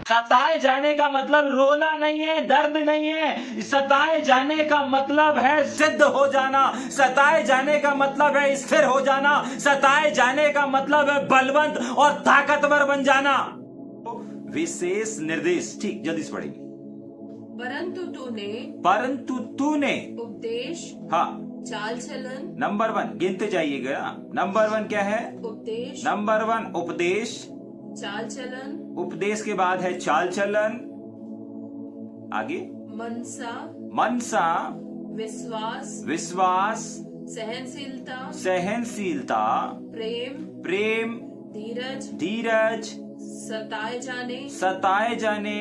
सताए जाने का मतलब रोना नहीं है, दर्द नहीं है। सताए जाने का मतलब है सिद्ध हो जाना। सताए जाने का मतलब है स्थिर हो जाना। सताए जाने का मतलब है बलवंत और ताकतवर बन जाना। विशेष निर्देश, ठीक, जल्दी से पढ़ेंगे। परंतु तूने उपदेश, हाँ, चाल चलन, नंबर 1 गिनते जाइएगा। नंबर 1 क्या है? उपदेश, नंबर 1 उपदेश, चाल चलन, उपदेश के बाद है चाल चलन, आगे मनसा, मनसा, विश्वास, विश्वास, सहनशीलता, सहनशीलता, प्रेम, प्रेम, धीरज, धीरज, सताए जाने, सताए जाने,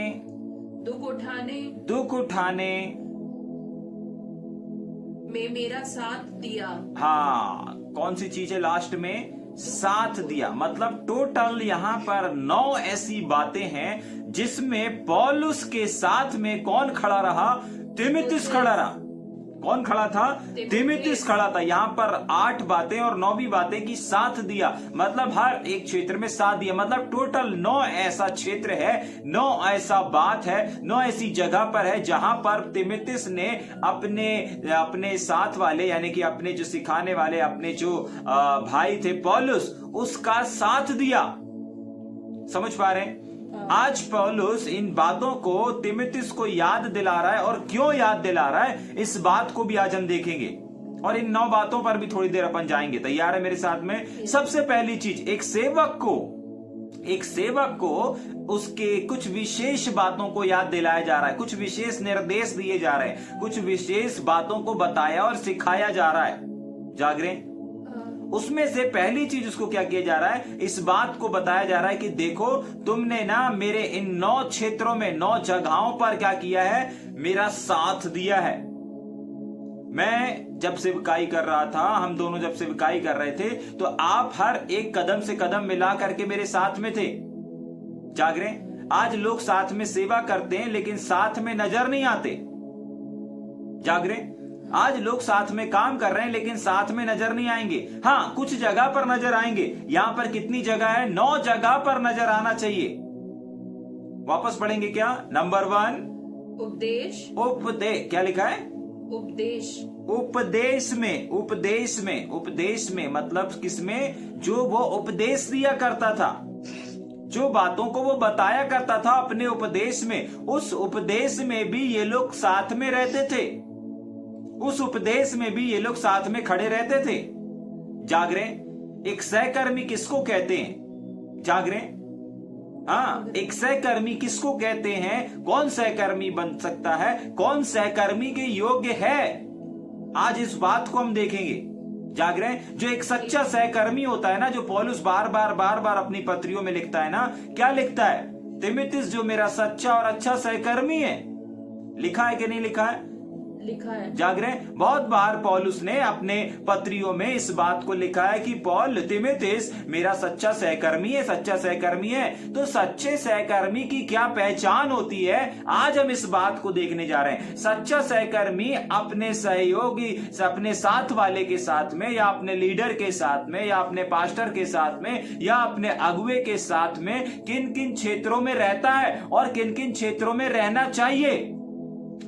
दुख उठाने दुख उठाने में मेरा साथ दिया। हाँ, कौन सी चीज है लास्ट में? साथ दिया। मतलब टोटल यहाँ पर 9 ऐसी बातें हैं जिसमें पौलुस के साथ में कौन खड़ा रहा? तीमुथियुस खड़ा रहा। कौन खड़ा था? तीमुथियुस खड़ा था। यहाँ पर 8 बातें और 9वीं बातें की साथ दिया, मतलब हर एक क्षेत्र में साथ दिया। मतलब टोटल 9 ऐसा क्षेत्र है, 9 ऐसा बात है, 9 ऐसी जगह पर है जहां पर तीमुथियुस ने अपने साथ वाले, यानी कि अपने जो सिखाने वाले, अपने जो भाई थे पौलुस, उसका साथ दिया। समझ पा रहे हैं? आज पौलुस इन बातों को तीमुथियुस को याद दिला रहा है, और क्यों याद दिला रहा है इस बात को भी आज हम देखेंगे, और इन 9 बातों पर भी थोड़ी देर अपन जाएंगे। तैयार है मेरे साथ में? सबसे पहली चीज, एक सेवक को उसके कुछ विशेष बातों को याद दिलाया जा रहा है, कुछ विशेष निर्देश दिए जा रहे हैं, कुछ विशेष बातों को बताया और सिखाया जा रहा है। जाग रहे हैं? उसमें से पहली चीज उसको क्या किया जा रहा है? इस बात को बताया जा रहा है कि देखो, तुमने ना मेरे इन 9 क्षेत्रों में, 9 जगहों पर क्या किया है? मेरा साथ दिया है। मैं जब सेवकाई कर रहा था, हम दोनों जब सेवकाई कर रहे थे, तो आप हर एक कदम से कदम मिला करके मेरे साथ में थे। जाग रहे हैं? आज लोग साथ में सेवा करते हैं लेकिन साथ में नजर नहीं आते। जाग रहे हैं? आज लोग साथ में काम कर रहे हैं लेकिन साथ में नजर नहीं आएंगे। हाँ, कुछ जगह पर नजर आएंगे। यहां पर कितनी जगह है? 9 जगह पर नजर आना चाहिए। वापस पढ़ेंगे क्या? नंबर 1 उपदेश, क्या लिखा है? उपदेश, उपदेश में मतलब किसमें? जो वो उपदेश दिया करता था, जो बातों को वो बताया करता था अपने उपदेश में, उस उपदेश में भी ये लोग साथ में रहते थे। उस उपदेश में भी ये लोग साथ में खड़े रहते थे। जाग रहे? एक सहकर्मी किसको कहते हैं? जाग रहे? हाँ, एक सहकर्मी किसको कहते हैं? कौन सहकर्मी बन सकता है? कौन सहकर्मी के योग्य है? आज इस बात को हम देखेंगे। जाग रहे? जो एक सच्चा सहकर्मी होता है ना, जो पौलुस बार बार अपनी पत्रियों में लिखता है ना, क्या लिखता है? तीमुथियुस जो मेरा सच्चा और अच्छा सहकर्मी है। लिखा है कि नहीं लिखा है? लिखा है। जाग रहे? बहुत बार पौलुस ने अपने पत्रियों में इस बात को लिखा है कि तीमुथियुस मेरा सच्चा सहकर्मी है, सच्चा सहकर्मी है। तो सच्चे सहकर्मी की क्या पहचान होती है, आज हम इस बात को देखने जा रहे हैं। सच्चा सहकर्मी अपने सहयोगी, अपने साथ वाले के साथ में, या अपने लीडर के साथ में, या अपने पास्टर के साथ में, या अपने अगुवे के साथ में किन किन क्षेत्रों में रहता है और किन किन क्षेत्रों में रहना चाहिए,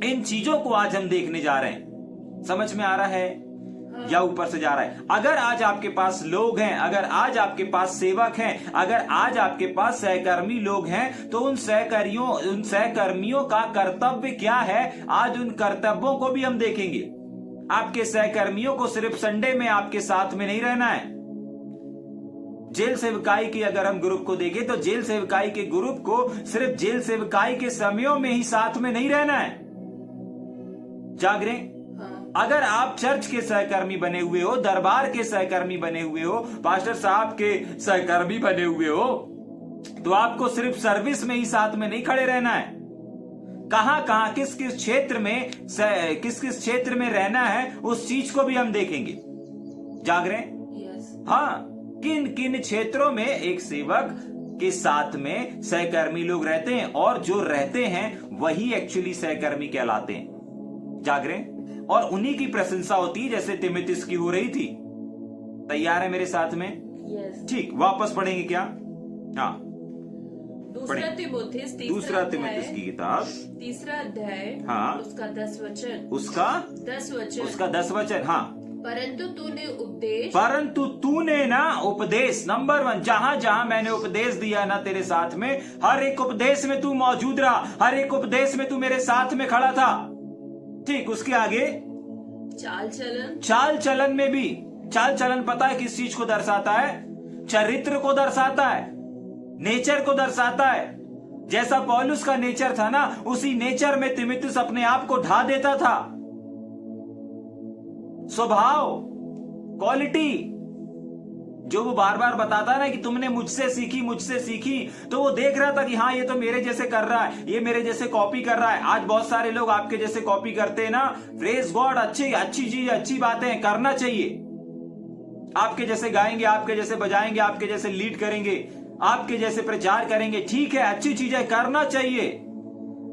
इन चीजों को आज हम देखने जा रहे हैं। समझ में आ रहा है या ऊपर से जा रहा है? अगर आज आपके पास लोग हैं, अगर आज आपके पास सेवक हैं, अगर आज आपके पास सहकर्मी लोग हैं, तो उन सहकर्मियों का कर्तव्य क्या है, आज उन कर्तव्यों को भी हम देखेंगे। आपके सहकर्मियों को सिर्फ संडे में आपके साथ में नहीं रहना है। जेल सेवकाई की अगर हम ग्रुप को देखें, तो जेल सेवकाई के ग्रुप को सिर्फ जेल सेवकाई के समयों में ही साथ में नहीं रहना है। जाग रहे? अगर आप चर्च के सहकर्मी बने हुए हो, दरबार के सहकर्मी बने हुए हो, पास्टर साहब के सहकर्मी बने हुए हो, तो आपको सिर्फ सर्विस में ही साथ में नहीं खड़े रहना है। कहां किस किस क्षेत्र में रहना है, उस चीज को भी हम देखेंगे। जाग रहे? हाँ, किन किन क्षेत्रों में एक सेवक के साथ में सहकर्मी लोग रहते हैं, और जो रहते हैं वही एक्चुअली सहकर्मी कहलाते हैं। जाग रहे? और उन्हीं की प्रशंसा होती है, जैसे तीमुथियुस की हो रही थी। तैयार है मेरे साथ में? yes. ठीक, वापस पढ़ेंगे क्या? हाँ, दूसरा तिमोथेयुस दूसरा तिमोथेयुस की किताब तीसरा अध्याय हाँ। उसका 10 वचन उसका 10 वचन। उसका 10 वचन। हाँ, परंतु तूने ना उपदेश, नंबर 1, जहां जहां मैंने उपदेश दिया ना तेरे साथ में, हर एक उपदेश में तू मौजूद रहा, हर एक उपदेश में तू मेरे साथ में खड़ा था। ठीक, उसके आगे चाल चलन में भी। चाल चलन पता है किस चीज को दर्शाता है? चरित्र को दर्शाता है, नेचर को दर्शाता है। जैसा पौलुस का नेचर था ना, उसी नेचर में तीमुथियुस अपने आप को ढा देता था। स्वभाव, क्वालिटी जो वो बार बार बताता ना कि तुमने मुझसे सीखी, तो वो देख रहा था कि हाँ, ये तो मेरे जैसे कर रहा है, ये मेरे जैसे कॉपी कर रहा है। आज बहुत सारे लोग आपके जैसे कॉपी करते हैं ना। प्रेज गॉड, अच्छी चीज, अच्छी बातें करना चाहिए। आपके जैसे गाएंगे, आपके जैसे बजाएंगे, आपके जैसे लीड करेंगे, आपके जैसे प्रचार करेंगे, ठीक है, अच्छी चीजें करना चाहिए,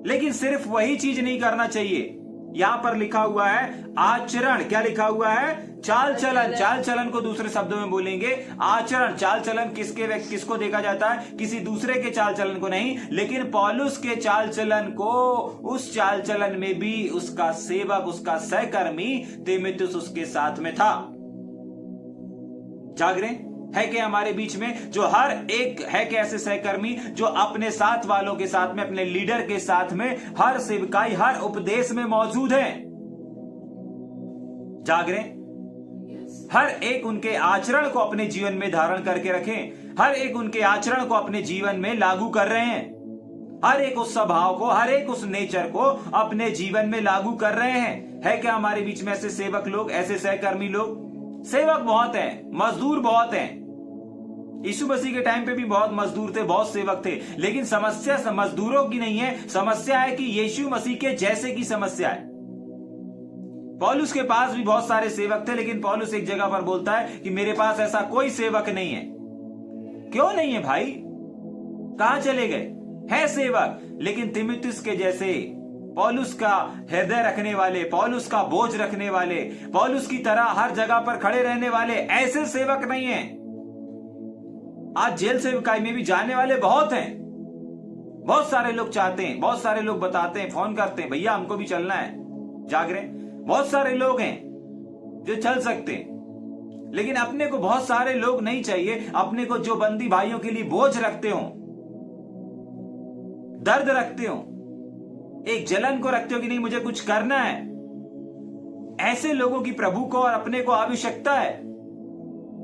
लेकिन सिर्फ वही चीज नहीं करना चाहिए। यहां पर लिखा हुआ है आचरण। क्या लिखा हुआ है? चाल चलन। चाल चलन को दूसरे शब्दों में बोलेंगे आचरण। चाल चलन किसको देखा जाता है? किसी दूसरे के चाल चलन को नहीं, लेकिन पौलुस के चाल चलन को। उस चाल चलन में भी उसका सेवक, उसका सहकर्मी तीमुथियुस उसके साथ में था। जागरे है कि हमारे बीच में जो हर एक है कि ऐसे सहकर्मी जो अपने साथ वालों के साथ में, अपने लीडर के साथ में हर सेवकाई, हर उपदेश में मौजूद है। जागरे हर एक उनके आचरण को अपने जीवन में धारण करके रखें, हर एक उनके आचरण को अपने जीवन में लागू कर रहे हैं, हर एक उस स्वभाव को, हर एक उस नेचर को अपने जीवन में लागू कर रहे हैं। है क्या हमारे बीच में ऐसे सेवक लोग, ऐसे सहकर्मी लोग? सेवक बहुत हैं, मजदूर बहुत हैं। यीशु मसीह के टाइम पे भी बहुत मजदूर थे, बहुत सेवक थे, लेकिन समस्या मजदूरों की नहीं है, समस्या है कि यीशु मसीह के जैसे की समस्या है। पौलुस के पास भी बहुत सारे सेवक थे, लेकिन पौलुस एक जगह पर बोलता है कि मेरे पास ऐसा कोई सेवक नहीं है। क्यों नहीं है भाई? कहां चले गए? है सेवक, लेकिन तीमुथियुस के जैसे, पौलुस का हृदय रखने वाले, पौलुस का बोझ रखने वाले, पौलुस की तरह हर जगह पर खड़े रहने वाले ऐसे सेवक नहीं हैं। आज जेल सेवकाई में भी जाने वाले बहुत हैं। बहुत सारे लोग चाहते हैं, बहुत सारे लोग बताते हैं, फोन करते हैं, भैया हमको भी चलना है। जागरे बहुत सारे लोग हैं जो चल सकते हैं, लेकिन अपने को बहुत सारे लोग नहीं चाहिए। अपने को जो बंदी भाइयों के लिए बोझ रखते हो, दर्द रखते हो, एक जलन को रखते हो कि नहीं मुझे कुछ करना है, ऐसे लोगों की प्रभु को और अपने को आवश्यकता है।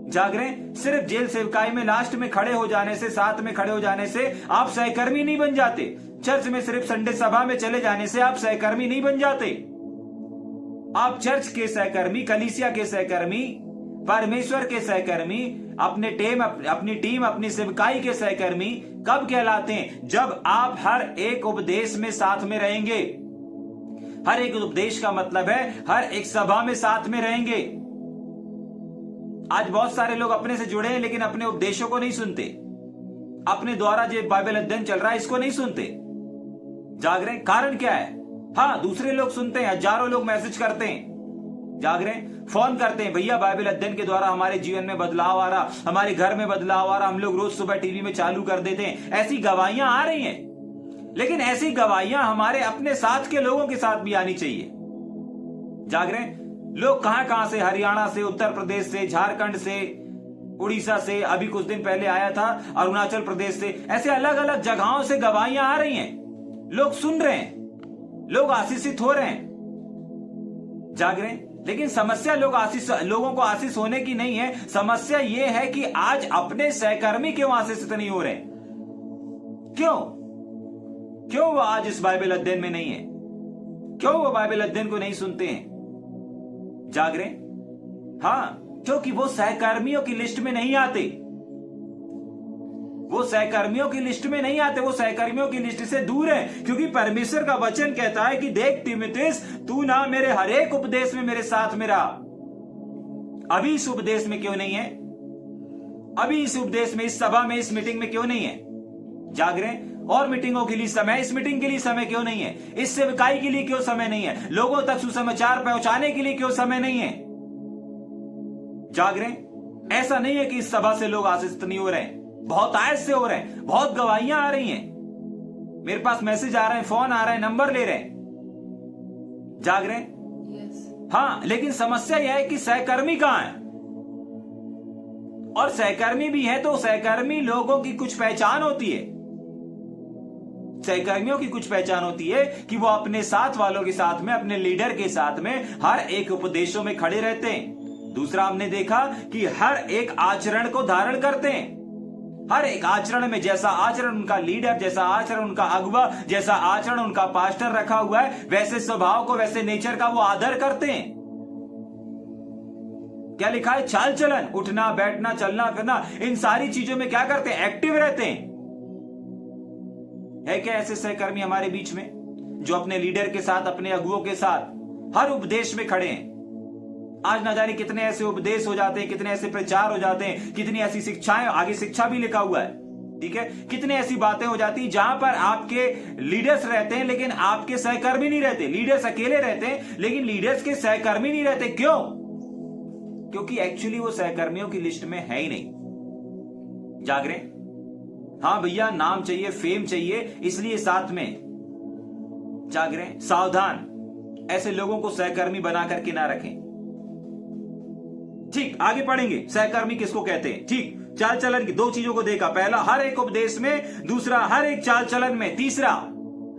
जागरे सिर्फ जेल सेवकाई में लास्ट में खड़े हो जाने से, साथ में खड़े हो जाने से आप सहकर्मी नहीं बन जाते। चर्च में सिर्फ संडे सभा में चले जाने से आप सहकर्मी नहीं बन जाते। आप चर्च के सहकर्मी, कलीसिया के सहकर्मी, परमेश्वर के सहकर्मी, अपनी टीम, अपनी सेवकाई के सहकर्मी कब कहलाते हैं? जब आप हर एक उपदेश में साथ में रहेंगे। हर एक उपदेश का मतलब है हर एक सभा में साथ में रहेंगे। आज बहुत सारे लोग अपने से जुड़े हैं, लेकिन अपने उपदेशों को नहीं सुनते। अपने द्वारा जो बाइबल अध्ययन चल रहा है इसको नहीं सुनते। जाग रहे, कारण क्या है? हाँ, दूसरे लोग सुनते हैं, हजारों लोग मैसेज करते हैं, जाग रहे, फोन करते हैं, भैया बाइबल अध्ययन के द्वारा हमारे जीवन में बदलाव आ रहा, हमारे घर में बदलाव आ रहा, हम लोग रोज सुबह टीवी में चालू कर देते हैं। ऐसी गवाहियां आ रही हैं, लेकिन ऐसी गवाहियां हमारे अपने साथ के लोगों के साथ भी आनी चाहिए। जाग रहे, लोग कहां कहां से, हरियाणा से, उत्तर प्रदेश से, झारखंड से, उड़ीसा से, अभी कुछ दिन पहले आया था अरुणाचल प्रदेश से, ऐसे अलग अलग जगहों से गवाहियां आ रही हैं। लोग सुन रहे हैं, लोग आशीषित हो रहे हैं। जाग रहे, लेकिन समस्या लोगों को आशीष होने की नहीं है। समस्या यह है कि आज अपने सहकर्मी क्यों आशीषित नहीं हो रहे? क्यों वो आज इस बाइबल अध्ययन में नहीं है? क्यों वो बाइबल अध्ययन को नहीं सुनते हैं? जाग रहे, हाँ, क्योंकि वो सहकर्मियों की लिस्ट में नहीं आते। वो सहकर्मियों की लिस्ट में नहीं आते, वो सहकर्मियों की लिस्ट से दूर है। क्योंकि परमेश्वर का वचन कहता है कि देख तीमुथियुस, तू ना मेरे हर एक उपदेश में मेरे साथ में रहा। अभी इस उपदेश में क्यों नहीं है? अभी इस उपदेश में, इस सभा में, इस मीटिंग में क्यों नहीं है? जाग रहे, और मीटिंगों के लिए समय, इस मीटिंग के लिए समय क्यों नहीं है? इस सेवकाई के लिए क्यों समय नहीं है? लोगों तक सुसमाचार पहुंचाने के लिए क्यों समय नहीं है? जाग रहे, ऐसा नहीं है कि इस सभा से लोग आशीषित नहीं हो रहे हैं, बहुत आयत से हो रहे हैं, बहुत गवाहियां आ रही हैं, मेरे पास मैसेज आ रहे हैं, फोन आ रहे हैं, नंबर ले रहे हैं, जाग रहे हैं। Yes. हाँ, लेकिन समस्या यह है कि सहकर्मी कहां है? और सहकर्मी भी है तो सहकर्मी लोगों की कुछ पहचान होती है। सहकर्मियों की कुछ पहचान होती है कि वो अपने साथ वालों के साथ में, अपने लीडर के साथ में हर एक उपदेशों में खड़े रहते हैं। दूसरा, हमने देखा कि हर एक आचरण को धारण करते हैं। हर एक आचरण में जैसा आचरण उनका लीडर, जैसा आचरण उनका अगुवा, जैसा आचरण उनका पास्टर रखा हुआ है, वैसे स्वभाव को, वैसे नेचर का वो आदर करते हैं। क्या लिखा है? चाल चलन, उठना बैठना चलना फिरना, इन सारी चीजों में क्या करते हैं? एक्टिव रहते हैं। है क्या ऐसे सहकर्मी हमारे बीच में जो अपने लीडर के साथ, अपने अगुओं के साथ हर उपदेश में खड़े हैं? आज ना जाने कितने ऐसे उपदेश हो जाते हैं, कितने ऐसे प्रचार हो जाते हैं, कितनी ऐसी शिक्षाएं, आगे शिक्षा भी लिखा हुआ है, ठीक है, कितने ऐसी बातें हो जाती जहां पर आपके लीडर्स रहते हैं लेकिन आपके सहकर्मी नहीं रहते। लीडर्स अकेले रहते हैं लेकिन लीडर्स के सहकर्मी नहीं रहते। क्यों? क्योंकि एक्चुअली वो सहकर्मियों की लिस्ट में है ही नहीं। जाग रहे? हाँ भैया, नाम चाहिए, फेम चाहिए, इसलिए साथ में। जाग रहे? सावधान, ऐसे लोगों को सहकर्मी बना करके ना रखें। ठीक, आगे पढ़ेंगे सहकर्मी किसको कहते हैं। ठीक, चाल चलन की दो चीजों को देखा। पहला, हर एक उपदेश में। दूसरा, हर एक चाल चलन में। तीसरा,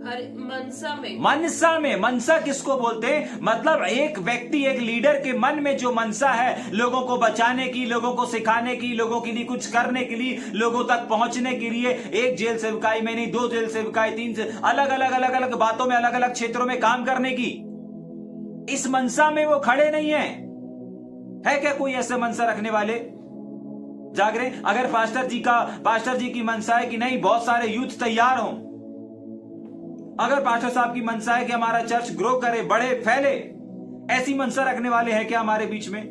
हर मनसा में। मनसा में। मनसा किसको बोलते हैं? मतलब एक व्यक्ति, एक लीडर के मन में जो मनसा है, लोगों को बचाने की, लोगों को सिखाने की, लोगों के लिए कुछ करने के लिए, लोगों तक पहुंचने के लिए, एक जेल सेवकाई में नहीं, 2 जेल सेवकाई, 3 से अलग अलग बातों में, अलग अलग क्षेत्रों में काम करने की, इस मनसा में वो खड़े नहीं है क्या कोई ऐसे मनसा रखने वाले? जाग रहे? अगर पास्टर जी की मनसा है कि नहीं बहुत सारे यूथ तैयार हों, अगर पास्टर साहब की मनसा है कि हमारा चर्च ग्रो करे, बढ़े, फैले, ऐसी मनसा रखने वाले हैं क्या हमारे बीच में?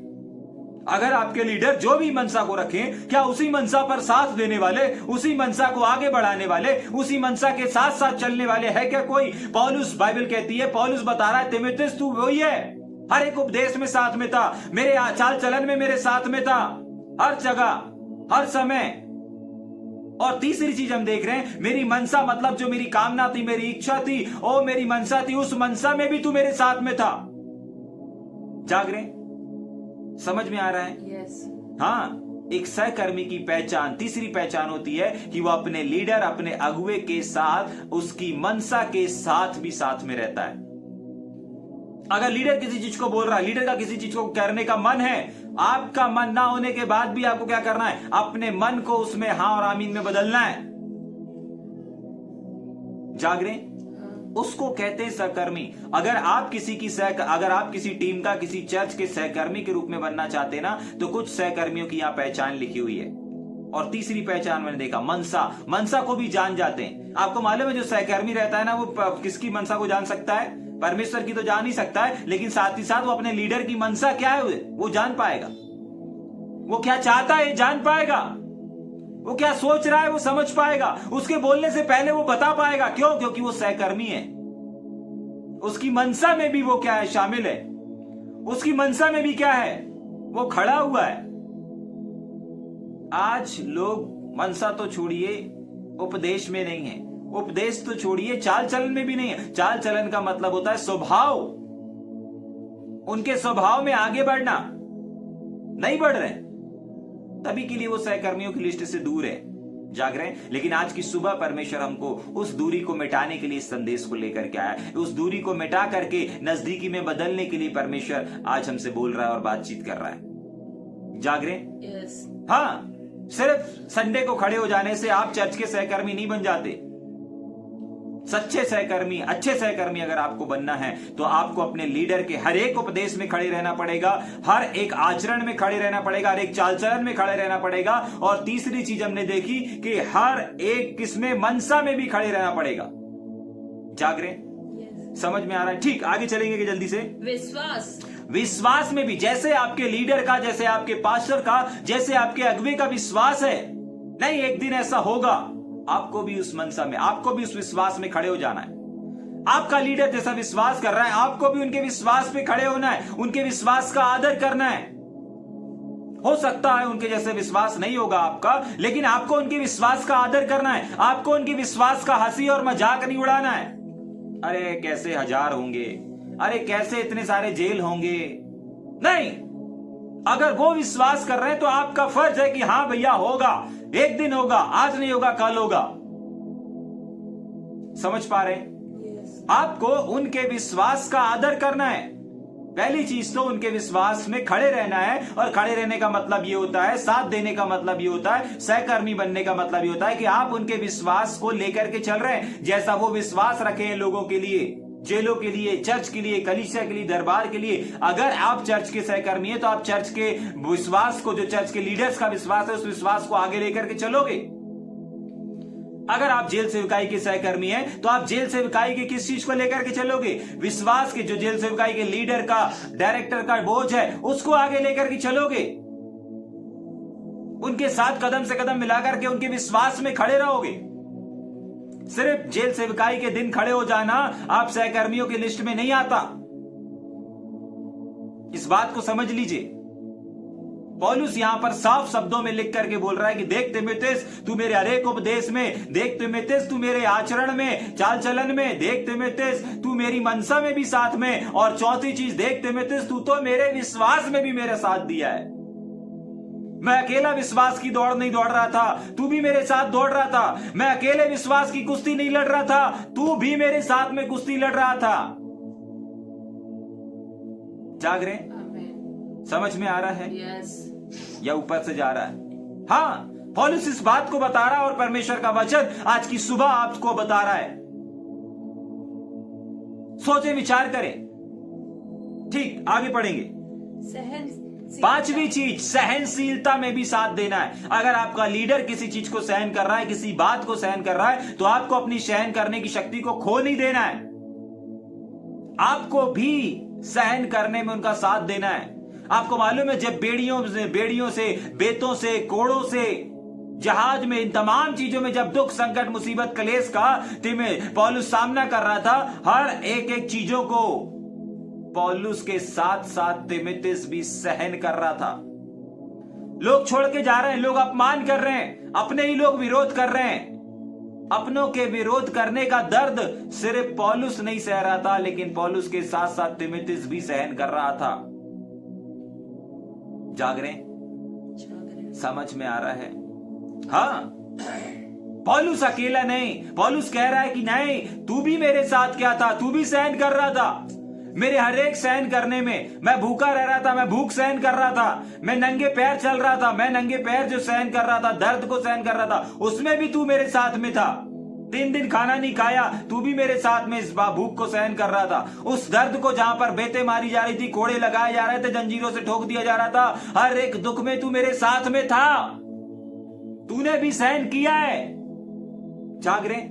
अगर आपके लीडर जो भी मनसा को रखें, क्या उसी मनसा पर साथ देने वाले, उसी मनसा को आगे बढ़ाने वाले, उसी मनसा के साथ साथ चलने वाले है क्या कोई? पौलुस, बाइबल कहती है, पौलुस बता रहा है, तीमुथियुस तू वही है, हर एक उपदेश में साथ में था, मेरे चाल चलन में मेरे साथ में था, हर जगह, हर समय। और तीसरी चीज हम देख रहे हैं, मेरी मनसा मतलब जो मेरी कामना थी, मेरी इच्छा थी, ओ मेरी मनसा थी, उस मनसा में भी तू मेरे साथ में था। जाग रहे? समझ में आ रहा है? Yes. हाँ, एक सहकर्मी की पहचान, तीसरी पहचान होती है कि वो अपने लीडर, अपने अगुवे के साथ, उसकी मनसा के साथ भी साथ में रहता है। अगर लीडर किसी चीज को बोल रहा है, लीडर का किसी चीज को करने का मन है, आपका मन ना होने के बाद भी आपको क्या करना है? अपने मन को उसमें हाँ और आमीन में बदलना है। जाग रहे? उसको कहते हैं सहकर्मी। अगर आप किसी टीम का, किसी चर्च के सहकर्मी के रूप में बनना चाहते हैं ना, तो कुछ सहकर्मियों की यहां पहचान लिखी हुई है। और तीसरी पहचान मैंने देखा, मनसा को भी जान जाते हैं। आपको मालूम है जो सहकर्मी रहता है ना, वो किसकी मनसा को जान सकता है? परमेश्वर की तो जान ही सकता है, लेकिन साथ ही साथ वो अपने लीडर की मनसा क्या है वो जान पाएगा। वो क्या चाहता है जान पाएगा, वो क्या सोच रहा है वो समझ पाएगा, उसके बोलने से पहले वो बता पाएगा। क्यों? क्योंकि वो सहकर्मी है। उसकी मनसा में भी वो क्या है? शामिल है। उसकी मनसा में भी क्या है? वो खड़ा हुआ है। आज लोग मनसा तो छोड़िए, उपदेश में नहीं है, उपदेश तो छोड़िए, चाल चलन में भी नहीं है। चाल चलन का मतलब होता है स्वभाव। उनके स्वभाव में आगे बढ़ना, नहीं बढ़ रहे, तभी के लिए वो सहकर्मियों की लिस्ट से दूर है। जाग रहे हैं? लेकिन आज की सुबह परमेश्वर हमको उस दूरी को मिटाने के लिए इस संदेश को लेकर के आया। उस दूरी को मिटा करके नजदीकी में बदलने के लिए परमेश्वर आज हमसे बोल रहा है और बातचीत कर रहा है। जाग रहे हैं? Yes. हाँ, सिर्फ संडे को खड़े हो जाने से आप चर्च के सहकर्मी नहीं बन जाते। सच्चे सहकर्मी, अच्छे सहकर्मी अगर आपको बनना है तो आपको अपने लीडर के हर एक उपदेश में खड़े रहना पड़ेगा, हर एक आचरण में खड़े रहना पड़ेगा, हर एक चाल चलन में खड़े रहना पड़ेगा। और तीसरी चीज हमने देखी कि हर एक किसमें? मनसा में भी खड़े रहना पड़ेगा। जाग रहे? Yes. समझ में आ रहा है? ठीक, आगे चलेंगे कि जल्दी से। विश्वास में भी, जैसे आपके लीडर का, जैसे आपके पास्टर का, जैसे आपके अगुवे का विश्वास है, नहीं एक दिन ऐसा होगा आपको भी उस मनसा में, आपको भी उस विश्वास में खड़े हो जाना है। आपका लीडर जैसा विश्वास कर रहा है, आपको भी उनके विश्वास पे खड़े होना है, उनके विश्वास का आदर करना है। हो सकता है उनके जैसे विश्वास नहीं होगा आपका, लेकिन आपको उनके विश्वास का आदर करना है, आपको उनके विश्वास का हंसी और मजाक नहीं उड़ाना है। अरे कैसे 1000 होंगे, अरे कैसे इतने सारे जेल होंगे, नहीं। अगर वो विश्वास कर रहे हैं तो आपका फर्ज है कि हाँ भैया होगा, एक दिन होगा, आज नहीं होगा कल होगा। समझ पा रहे हैं? आपको उनके विश्वास का आदर करना है। पहली चीज तो उनके विश्वास में खड़े रहना है, और खड़े रहने का मतलब ये होता है, साथ देने का मतलब ये होता है, सहकर्मी बनने का मतलब ये होता है कि आप उनके विश्वास को लेकर के चल रहे हैं, जैसा वो विश्वास रखे हैं लोगों के लिए, जेलों के लिए, चर्च के लिए, कलीसिया के लिए, दरबार के लिए। अगर आप चर्च के सहकर्मी हैं तो आप चर्च के विश्वास को, जो चर्च के लीडर्स का विश्वास है, उस विश्वास को आगे लेकर के चलोगे। अगर आप जेल सेवकाई के सहकर्मी हैं तो आप जेल सेवकाई के किस चीज को लेकर के चलोगे? विश्वास के, जो जेल सेवकाई के लीडर का, डायरेक्टर का बोझ है, उसको आगे लेकर के चलोगे। उनके साथ कदम से कदम मिलाकर के उनके विश्वास में खड़े रहोगे। सिर्फ जेल सेवकाई के दिन खड़े हो जाना आप सहकर्मियों की लिस्ट में नहीं आता। इस बात को समझ लीजिए। पौलुस यहां पर साफ शब्दों में लिख करके बोल रहा है कि देख तीमुथियुस, तू मेरे हरेक उपदेश में, देख तीमुथियुस तू मेरे आचरण में, चाल चलन में, देख तीमुथियुस तू मेरी मनसा में भी साथ में, और चौथी चीज देख तीमुथियुस तू तो मेरे विश्वास में भी मेरा साथ दिया है। मैं अकेला विश्वास की दौड़ नहीं दौड़ रहा था, तू भी मेरे साथ दौड़ रहा था। मैं अकेले विश्वास की कुश्ती नहीं लड़ रहा था, तू भी मेरे साथ में कुश्ती लड़ रहा था। जाग रहे? समझ में आ रहा है? या ऊपर से जा रहा है? हाँ, पौलुस इस बात को बता रहा है, और परमेश्वर का वचन आज की सुबह आपको बता रहा है। सोचे विचार करें। ठीक, आगे पढ़ेंगे। पांचवी चीज, सहनशीलता में भी साथ देना है। अगर आपका लीडर किसी चीज को सहन कर रहा है, किसी बात को सहन कर रहा है, तो आपको अपनी सहन करने की शक्ति को खो नहीं देना है। आपको भी सहन करने में उनका साथ देना है। आपको मालूम है, जब बेड़ियों से, बेतों से, कोड़ों से, जहाज में, इन तमाम चीजों में जब दुख, संकट, मुसीबत, कलेश का पौलुस सामना कर रहा था, हर एक चीजों को पौलुस के साथ साथ तीमुथियुस भी सहन कर रहा था। लोग छोड़ के जा रहे हैं, लोग अपमान कर रहे हैं, अपने ही लोग विरोध कर रहे हैं। अपनों के विरोध करने का दर्द सिर्फ पौलुस नहीं सह रहा था, लेकिन पौलुस के साथ साथ तीमुथियुस भी सहन कर रहा था। जाग रहे? समझ में आ रहा है? हाँ, पौलुस अकेला नहीं। पौलुस कह रहा है कि नहीं, तू भी मेरे साथ क्या था, तू भी सहन कर रहा था। मेरे हर एक सहन करने में, मैं भूखा रह रहा था, मैं भूख सहन कर रहा था, मैं नंगे पैर चल रहा था, मैं नंगे पैर जो सहन कर रहा था, दर्द को सहन कर रहा था, उसमें भी तू मेरे साथ में था। 3 दिन खाना नहीं खाया, तू भी मेरे साथ में इस भूख को सहन कर रहा था। उस दर्द को, जहां पर बेतें मारी जा रही थी, कोड़े लगाए जा रहे थे, जंजीरों से ठोक दिया जा रहा था, हर एक दुख में तू मेरे साथ में था। तूने भी सहन किया है। जाग रहे?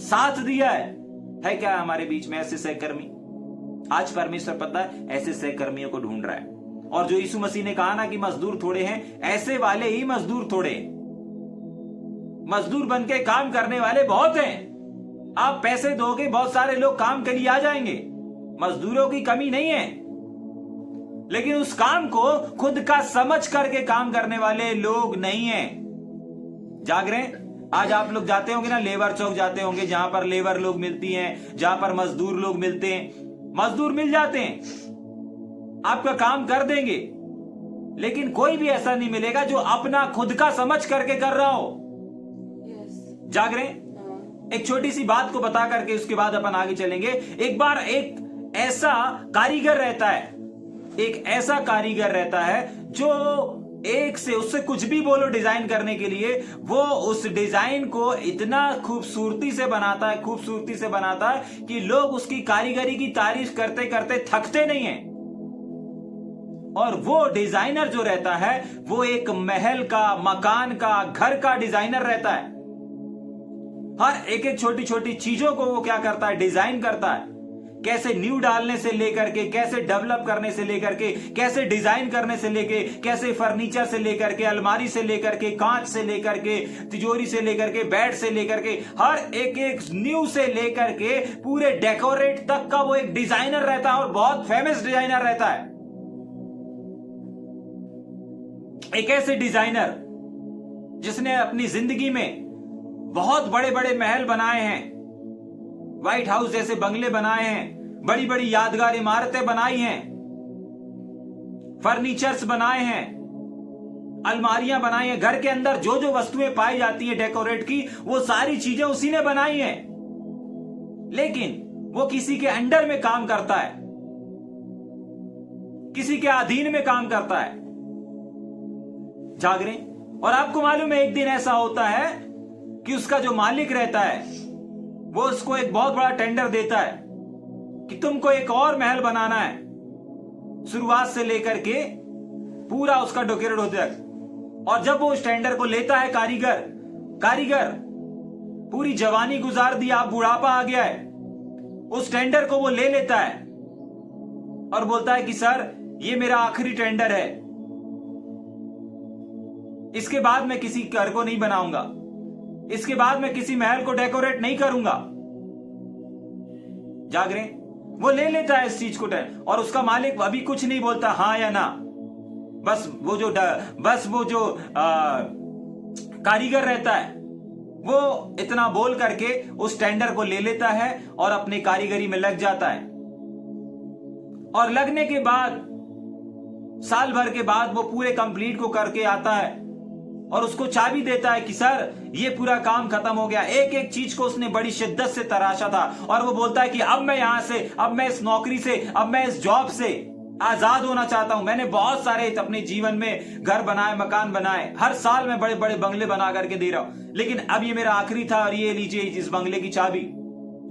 साथ दिया है क्या हमारे बीच में ऐसे सहकर्मी? आज परमेश्वर पता है ऐसे सहकर्मियों को ढूंढ रहा है। और जो यीशु मसीह ने कहा ना कि मजदूर थोड़े हैं, ऐसे वाले ही मजदूर थोड़े हैं। मजदूर बन के काम करने वाले बहुत हैं। आप पैसे दोगे, बहुत सारे लोग काम के लिए आ जाएंगे, मजदूरों की कमी नहीं है। लेकिन उस काम को खुद का समझ करके काम करने वाले लोग नहीं हैं। जाग रहे हैं? आज आप लोग जाते होंगे ना, लेबर चौक जाते होंगे, जहां पर लेबर लोग मिलती हैं, जहां पर मजदूर लोग मिलते हैं। मजदूर मिल जाते हैं, आपका काम कर देंगे, लेकिन कोई भी ऐसा नहीं मिलेगा जो अपना खुद का समझ करके कर रहा हो। जाग रहे? एक छोटी सी बात को बता करके उसके बाद अपन आगे चलेंगे। एक बार एक ऐसा कारीगर रहता है जो एक से, उससे कुछ भी बोलो डिजाइन करने के लिए, वो उस डिजाइन को इतना खूबसूरती से बनाता है कि लोग उसकी कारीगरी की तारीफ करते करते थकते नहीं हैं। और वो डिजाइनर जो रहता है, वो एक महल का, मकान का, घर का डिजाइनर रहता है। हर एक छोटी छोटी चीजों को वो क्या करता है? डिजाइन करता है। कैसे न्यू डालने से लेकर के, कैसे डेवलप करने से लेकर के, कैसे डिजाइन करने से लेके, कैसे फर्नीचर से लेकर के, अलमारी से लेकर के, कांच से लेकर के, तिजोरी से लेकर के, बेड से लेकर के, हर एक न्यू से लेकर के पूरे डेकोरेट तक का वो एक डिजाइनर रहता है, और बहुत फेमस डिजाइनर रहता है। एक ऐसे डिजाइनर जिसने अपनी जिंदगी में बहुत बड़े बड़े महल बनाए हैं, व्हाइट हाउस जैसे बंगले बनाए हैं, बड़ी बड़ी यादगार इमारतें बनाई हैं, फर्नीचर्स बनाए हैं, अलमारियां बनाई हैं, घर के अंदर जो जो वस्तुएं पाई जाती हैं डेकोरेट की, वो सारी चीजें उसी ने बनाई हैं। लेकिन वो किसी के अंडर में काम करता है, किसी के अधीन में काम करता है। जाग रहे? और आपको मालूम है एक दिन ऐसा होता है कि उसका जो मालिक रहता है वो उसको एक बहुत बड़ा टेंडर देता है कि तुमको एक और महल बनाना है, शुरुआत से लेकर के पूरा उसका डेकोरेट होते तक। और जब वो उस टेंडर को लेता है कारीगर पूरी जवानी गुजार दी, आप बुढ़ापा आ गया है, उस टेंडर को वो ले लेता है और बोलता है कि सर ये मेरा आखिरी टेंडर है, इसके बाद मैं किसी घर को नहीं बनाऊंगा, इसके बाद मैं किसी महल को डेकोरेट नहीं करूंगा। जाग रहे? वो ले लेता है इस चीज को और उसका मालिक अभी कुछ नहीं बोलता, हां या ना। बस वो जो कारीगर रहता है वो इतना बोल करके उस टेंडर को ले लेता है और अपनी कारीगरी में लग जाता है। और लगने के बाद साल भर के बाद वो पूरे कंप्लीट को करके आता है और उसको चाबी देता है कि सर ये पूरा काम खत्म हो गया। एक एक चीज को उसने बड़ी शिद्दत से तराशा था और वो बोलता है कि अब मैं यहां से, अब मैं इस नौकरी से, अब मैं इस जॉब से आजाद होना चाहता हूं। मैंने बहुत सारे अपने जीवन में घर बनाए, मकान बनाए, हर साल मैं बड़े बड़े बंगले बना करके दे रहा हूं, लेकिन अब ये मेरा आखिरी था और ये लीजिए इस बंगले की चाबी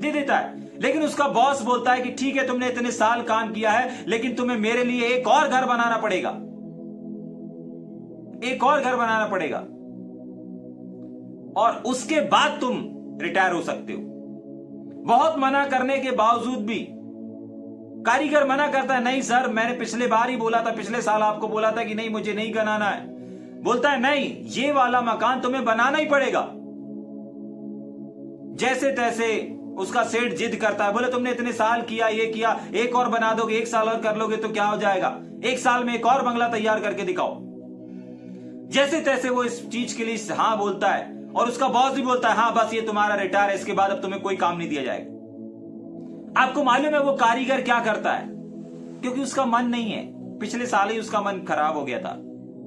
दे देता है। लेकिन उसका बॉस बोलता है कि ठीक है तुमने इतने साल काम किया है, लेकिन तुम्हें मेरे लिए एक और घर बनाना पड़ेगा, एक और घर बनाना पड़ेगा और उसके बाद तुम रिटायर हो सकते हो। बहुत मना करने के बावजूद भी कारीगर मना करता है, नहीं सर मैंने पिछले बार ही बोला था, पिछले साल आपको बोला था कि नहीं मुझे नहीं बनाना है। बोलता है नहीं, ये वाला मकान तुम्हें बनाना ही पड़ेगा। जैसे तैसे उसका सेठ जिद करता है, बोले तुमने इतने साल किया, ये किया, एक और बना दोगे, एक साल और कर लोगे तो क्या हो जाएगा, एक साल में एक और बंगला तैयार करके दिखाओ। जैसे तैसे वो इस चीज के लिए हाँ बोलता है और उसका बॉस भी बोलता है हाँ बस ये तुम्हारा रिटायर है, इसके बाद अब तुम्हें कोई काम नहीं दिया जाएगा। आपको मालूम है वो कारीगर क्या करता है? क्योंकि उसका मन नहीं है, पिछले साल ही उसका मन खराब हो गया था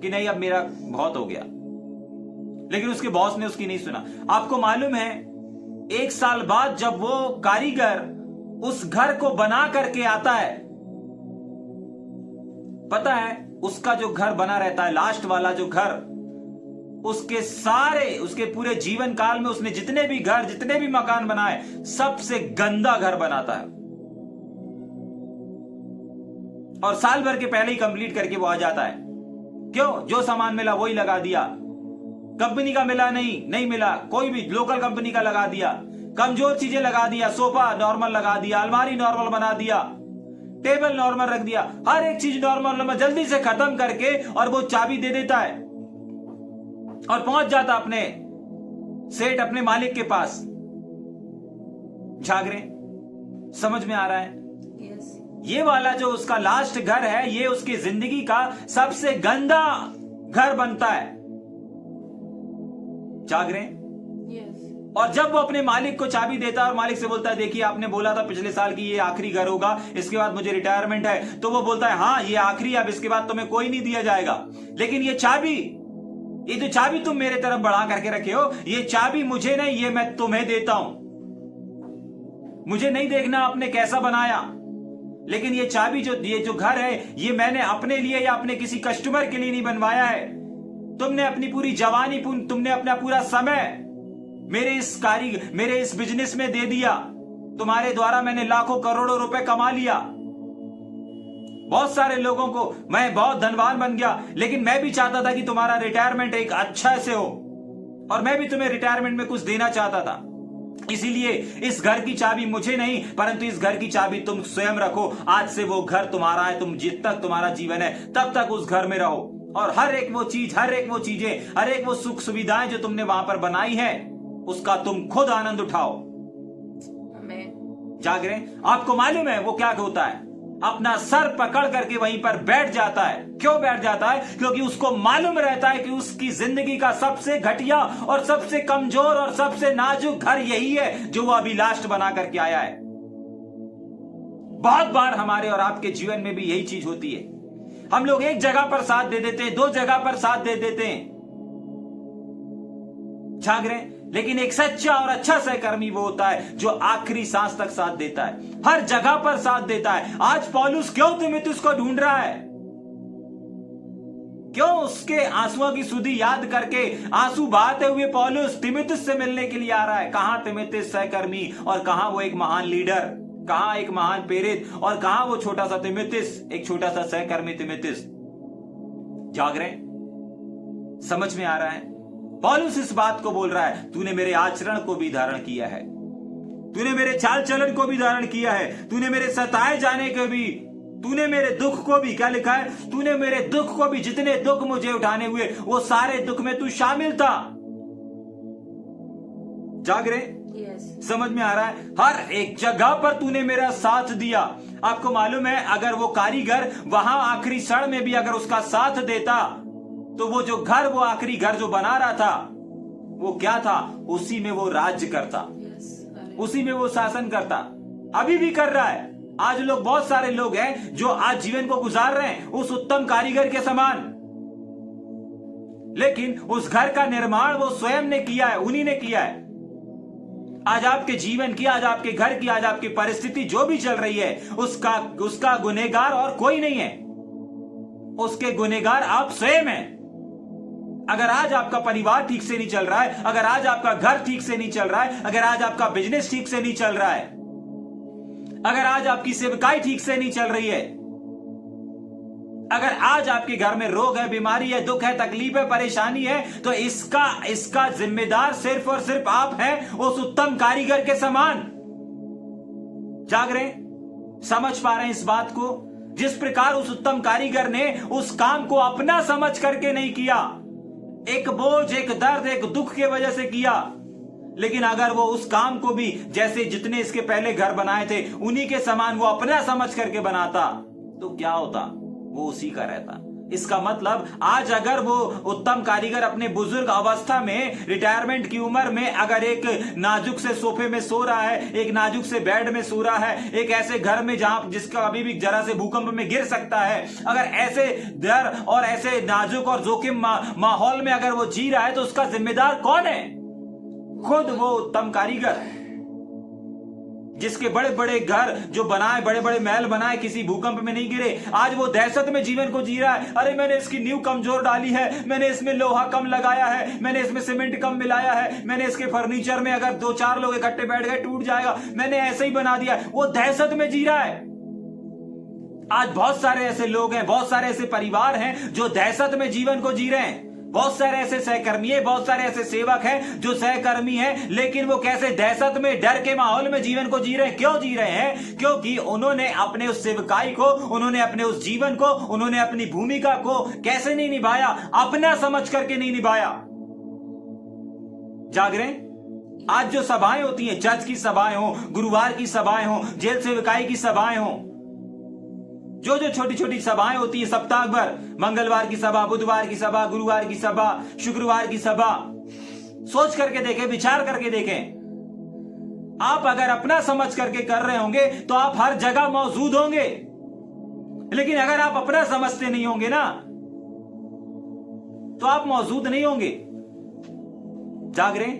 कि नहीं अब मेरा बहुत हो गया, लेकिन उसके बॉस ने उसकी नहीं सुना। आपको मालूम है एक साल बाद जब वो कारीगर उस घर को बना करके आता है, पता है उसका जो घर बना रहता है, लास्ट वाला जो घर, उसके पूरे जीवन काल में उसने जितने भी घर, जितने भी मकान बनाए, सबसे गंदा घर बनाता है। और साल भर के पहले ही कंप्लीट करके वो आ जाता है। क्यों? जो सामान मिला वही लगा दिया, कंपनी का मिला नहीं मिला, कोई भी लोकल कंपनी का लगा दिया, कमजोर चीजें लगा दिया, सोफा नॉर्मल लगा दिया, अलमारी नॉर्मल बना दिया, टेबल नॉर्मल रख दिया, हर एक चीज नॉर्मल जल्दी से खत्म करके और वो चाबी दे देता है और पहुंच जाता अपने सेठ, अपने मालिक के पास। जाग रहे? समझ में आ रहा है? यस। ये वाला जो उसका लास्ट घर है, ये उसकी जिंदगी का सबसे गंदा घर बनता है। जाग रहे? यस। और जब वो अपने मालिक को चाबी देता है और मालिक से बोलता है देखिए आपने बोला था पिछले साल की ये आखिरी घर होगा, इसके बाद मुझे रिटायरमेंट है, तो वो बोलता है हाँ ये आखिरी, अब इसके बाद तुम्हें कोई नहीं दिया जाएगा, लेकिन ये जो चाबी तुम मेरे तरफ बढ़ा करके रखे हो, ये चाबी मुझे नहीं, ये मैं तुम्हें देता हूं। मुझे नहीं देखना आपने कैसा बनाया, लेकिन ये चाबी ये जो घर है, ये मैंने अपने लिए या अपने किसी कस्टमर के लिए नहीं बनवाया है। तुमने अपनी पूरी जवानी, तुमने अपना पूरा समय मेरे इस बिजनेस में दे दिया, तुम्हारे द्वारा मैंने लाखों करोड़ों रुपए कमा लिया, बहुत सारे लोगों को मैं बहुत धनवान बन गया, लेकिन मैं भी चाहता था कि तुम्हारा रिटायरमेंट एक अच्छा से हो और मैं भी तुम्हें रिटायरमेंट में कुछ देना चाहता था। इसीलिए इस घर की चाबी मुझे नहीं, परंतु इस घर की चाबी तुम स्वयं रखो। आज से वो घर तुम्हारा है, तुम जित तक तुम्हारा जीवन है तब तक उस घर में रहो और हर एक वो चीजें, हर एक वो सुख सुविधाएं जो तुमने वहां पर बनाई है, उसका तुम खुद आनंद उठाओ। जाग रहे? आपको मालूम है वो क्या होता है? अपना सर पकड़ करके वहीं पर बैठ जाता है। क्यों बैठ जाता है? क्योंकि उसको मालूम रहता है कि उसकी जिंदगी का सबसे घटिया और सबसे कमजोर और सबसे नाजुक घर यही है जो वो अभी लास्ट बना करके आया है। बहुत बार हमारे और आपके जीवन में भी यही चीज होती है। हम लोग एक जगह पर साथ दे देते हैं, दो जगह पर साथ दे देते हैं, जाग रहे हैं, लेकिन एक सच्चा और अच्छा सहकर्मी वो होता है जो आखिरी सांस तक साथ देता है, हर जगह पर साथ देता है। आज पौलुस क्यों तीमुथियुस को ढूंढ रहा है? क्यों उसके आंसुओं की सुधि याद करके आंसू बहाते हुए पौलुस तीमुथियुस से मिलने के लिए आ रहा है? कहां तीमुथियुस सहकर्मी और कहां वो एक महान लीडर, कहां एक महान प्रेरित और कहां वो छोटा सा तीमुथियुस, एक छोटा सा सहकर्मी तीमुथियुस। जाग रहे हैं? समझ में आ रहा है? पौलुस इस बात को बोल रहा है, तूने मेरे आचरण को भी धारण किया है, तूने मेरे चाल चलन को भी धारण किया है, तूने मेरे सताए जाने को भी, तूने मेरे दुख को भी, क्या लिखा है, तूने मेरे दुख को भी, जितने दुख मुझे उठाने हुए वो सारे दुख में तू शामिल था। जाग रहे? समझ में आ रहा है? हर एक जगह पर तूने मेरा साथ दिया। आपको मालूम है, अगर वो कारीगर वहां आखिरी क्षण में भी अगर उसका साथ देता तो वो जो घर, वो आखिरी घर जो बना रहा था, वो क्या था? उसी में वो राज्य करता, उसी में वो शासन करता। अभी भी कर रहा है। आज लोग, बहुत सारे लोग हैं जो आज जीवन को गुजार रहे हैं उस उत्तम कारीगर के समान, लेकिन उस घर का निर्माण वो स्वयं ने किया है, उन्हीं ने किया है। आज आपके जीवन की, आज आपके घर की, आज आपकी परिस्थिति जो भी चल रही है, उसका गुनहगार और कोई नहीं है, उसके गुनहगार आप स्वयं हैं। अगर आज आपका परिवार ठीक से नहीं चल रहा है, अगर आज आपका घर ठीक से नहीं चल रहा है, अगर आज आपका बिजनेस ठीक से नहीं चल रहा है, अगर आज आपकी सेवकाई ठीक से नहीं चल रही है, अगर आज आपके घर में रोग है, बीमारी है, दुख है, तकलीफ है, परेशानी है, तो इसका जिम्मेदार सिर्फ और सिर्फ आप हैं, उस उत्तम कारीगर के समान। जाग रहे? समझ पा रहे हैं इस बात को? जिस प्रकार उस उत्तम कारीगर ने उस काम को अपना समझ करके नहीं किया, एक बोझ, एक दर्द, एक दुख के वजह से किया, लेकिन अगर वो उस काम को भी जैसे जितने इसके पहले घर बनाए थे उन्हीं के समान वो अपना समझ करके बनाता, तो क्या होता? वो उसी का रहता। इसका मतलब आज अगर वो उत्तम कारीगर अपने बुजुर्ग अवस्था में, रिटायरमेंट की उम्र में, अगर एक नाजुक से सोफे में सो रहा है, एक नाजुक से बेड में सो रहा है, एक ऐसे घर में जहां जिसका अभी भी जरा से भूकंप में गिर सकता है, अगर ऐसे डर और ऐसे नाजुक और जोखिम माहौल में अगर वो जी रहा है, तो उसका जिम्मेदार कौन है? खुद वो उत्तम कारीगर, जिसके बड़े बड़े घर जो बनाए, बड़े बड़े महल बनाए, किसी भूकंप में नहीं गिरे। आज वो दहशत में जीवन को जी रहा है। अरे मैंने इसकी नींव कमजोर डाली है, मैंने इसमें लोहा कम लगाया है, मैंने इसमें सीमेंट कम मिलाया है, मैंने इसके फर्नीचर में अगर 2-4 लोग इकट्ठे बैठ गए टूट जाएगा, मैंने ऐसे ही बना दिया। वो दहशत में जी रहा है। आज बहुत सारे ऐसे लोग हैं, बहुत सारे ऐसे परिवार हैं जो दहशत में जीवन को जी रहे हैं। बहुत सारे ऐसे सहकर्मी है, बहुत सारे ऐसे सेवक हैं जो सहकर्मी हैं, लेकिन वो कैसे दहशत में, डर के माहौल में जीवन को जी रहे हैं। क्यों जी रहे हैं? क्योंकि उन्होंने अपने उस सेवकाई को, उन्होंने अपने उस जीवन को, उन्होंने अपनी भूमिका को कैसे नहीं निभाया? अपना समझ करके नहीं निभाया। जाग रहे? आज जो सभाएं होती हैं, चर्च की सभाएं हो, गुरुवार की सभाएं हो, जेल सेवकाई की सभाएं हो, जो जो छोटी छोटी सभाएं होती है सप्ताह भर, मंगलवार की सभा, बुधवार की सभा, गुरुवार की सभा, शुक्रवार की सभा, सोच करके देखें, विचार करके देखें। आप अगर अपना समझ करके कर रहे होंगे तो आप हर जगह मौजूद होंगे, लेकिन अगर आप अपना समझते नहीं होंगे ना, तो आप मौजूद नहीं होंगे। जाग रहे?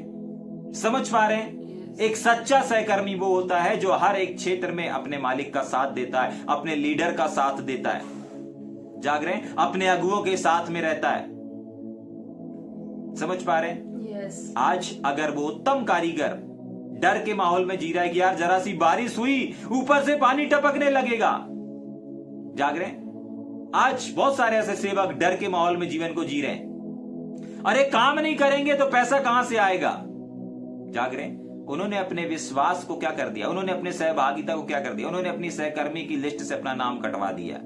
समझ पा रहे हैं? एक सच्चा सहकर्मी वो होता है जो हर एक क्षेत्र में अपने मालिक का साथ देता है, अपने लीडर का साथ देता है। जाग रहे हैं? अपने अगुओं के साथ में रहता है। समझ पा रहे हैं? आज अगर वो उत्तम कारीगर डर के माहौल में जी रहा है कि यार जरा सी बारिश हुई, ऊपर से पानी टपकने लगेगा। जाग रहे हैं? आज बहुत सारे ऐसे सेवक डर के माहौल में जीवन को जी रहे हैं। अरे काम नहीं करेंगे तो पैसा कहां से आएगा? जाग रहे हैं? उन्होंने अपने विश्वास को क्या कर दिया? उन्होंने अपने सहभागिता को क्या कर दिया? उन्होंने अपनी सहकर्मी की लिस्ट से अपना नाम कटवा दिया।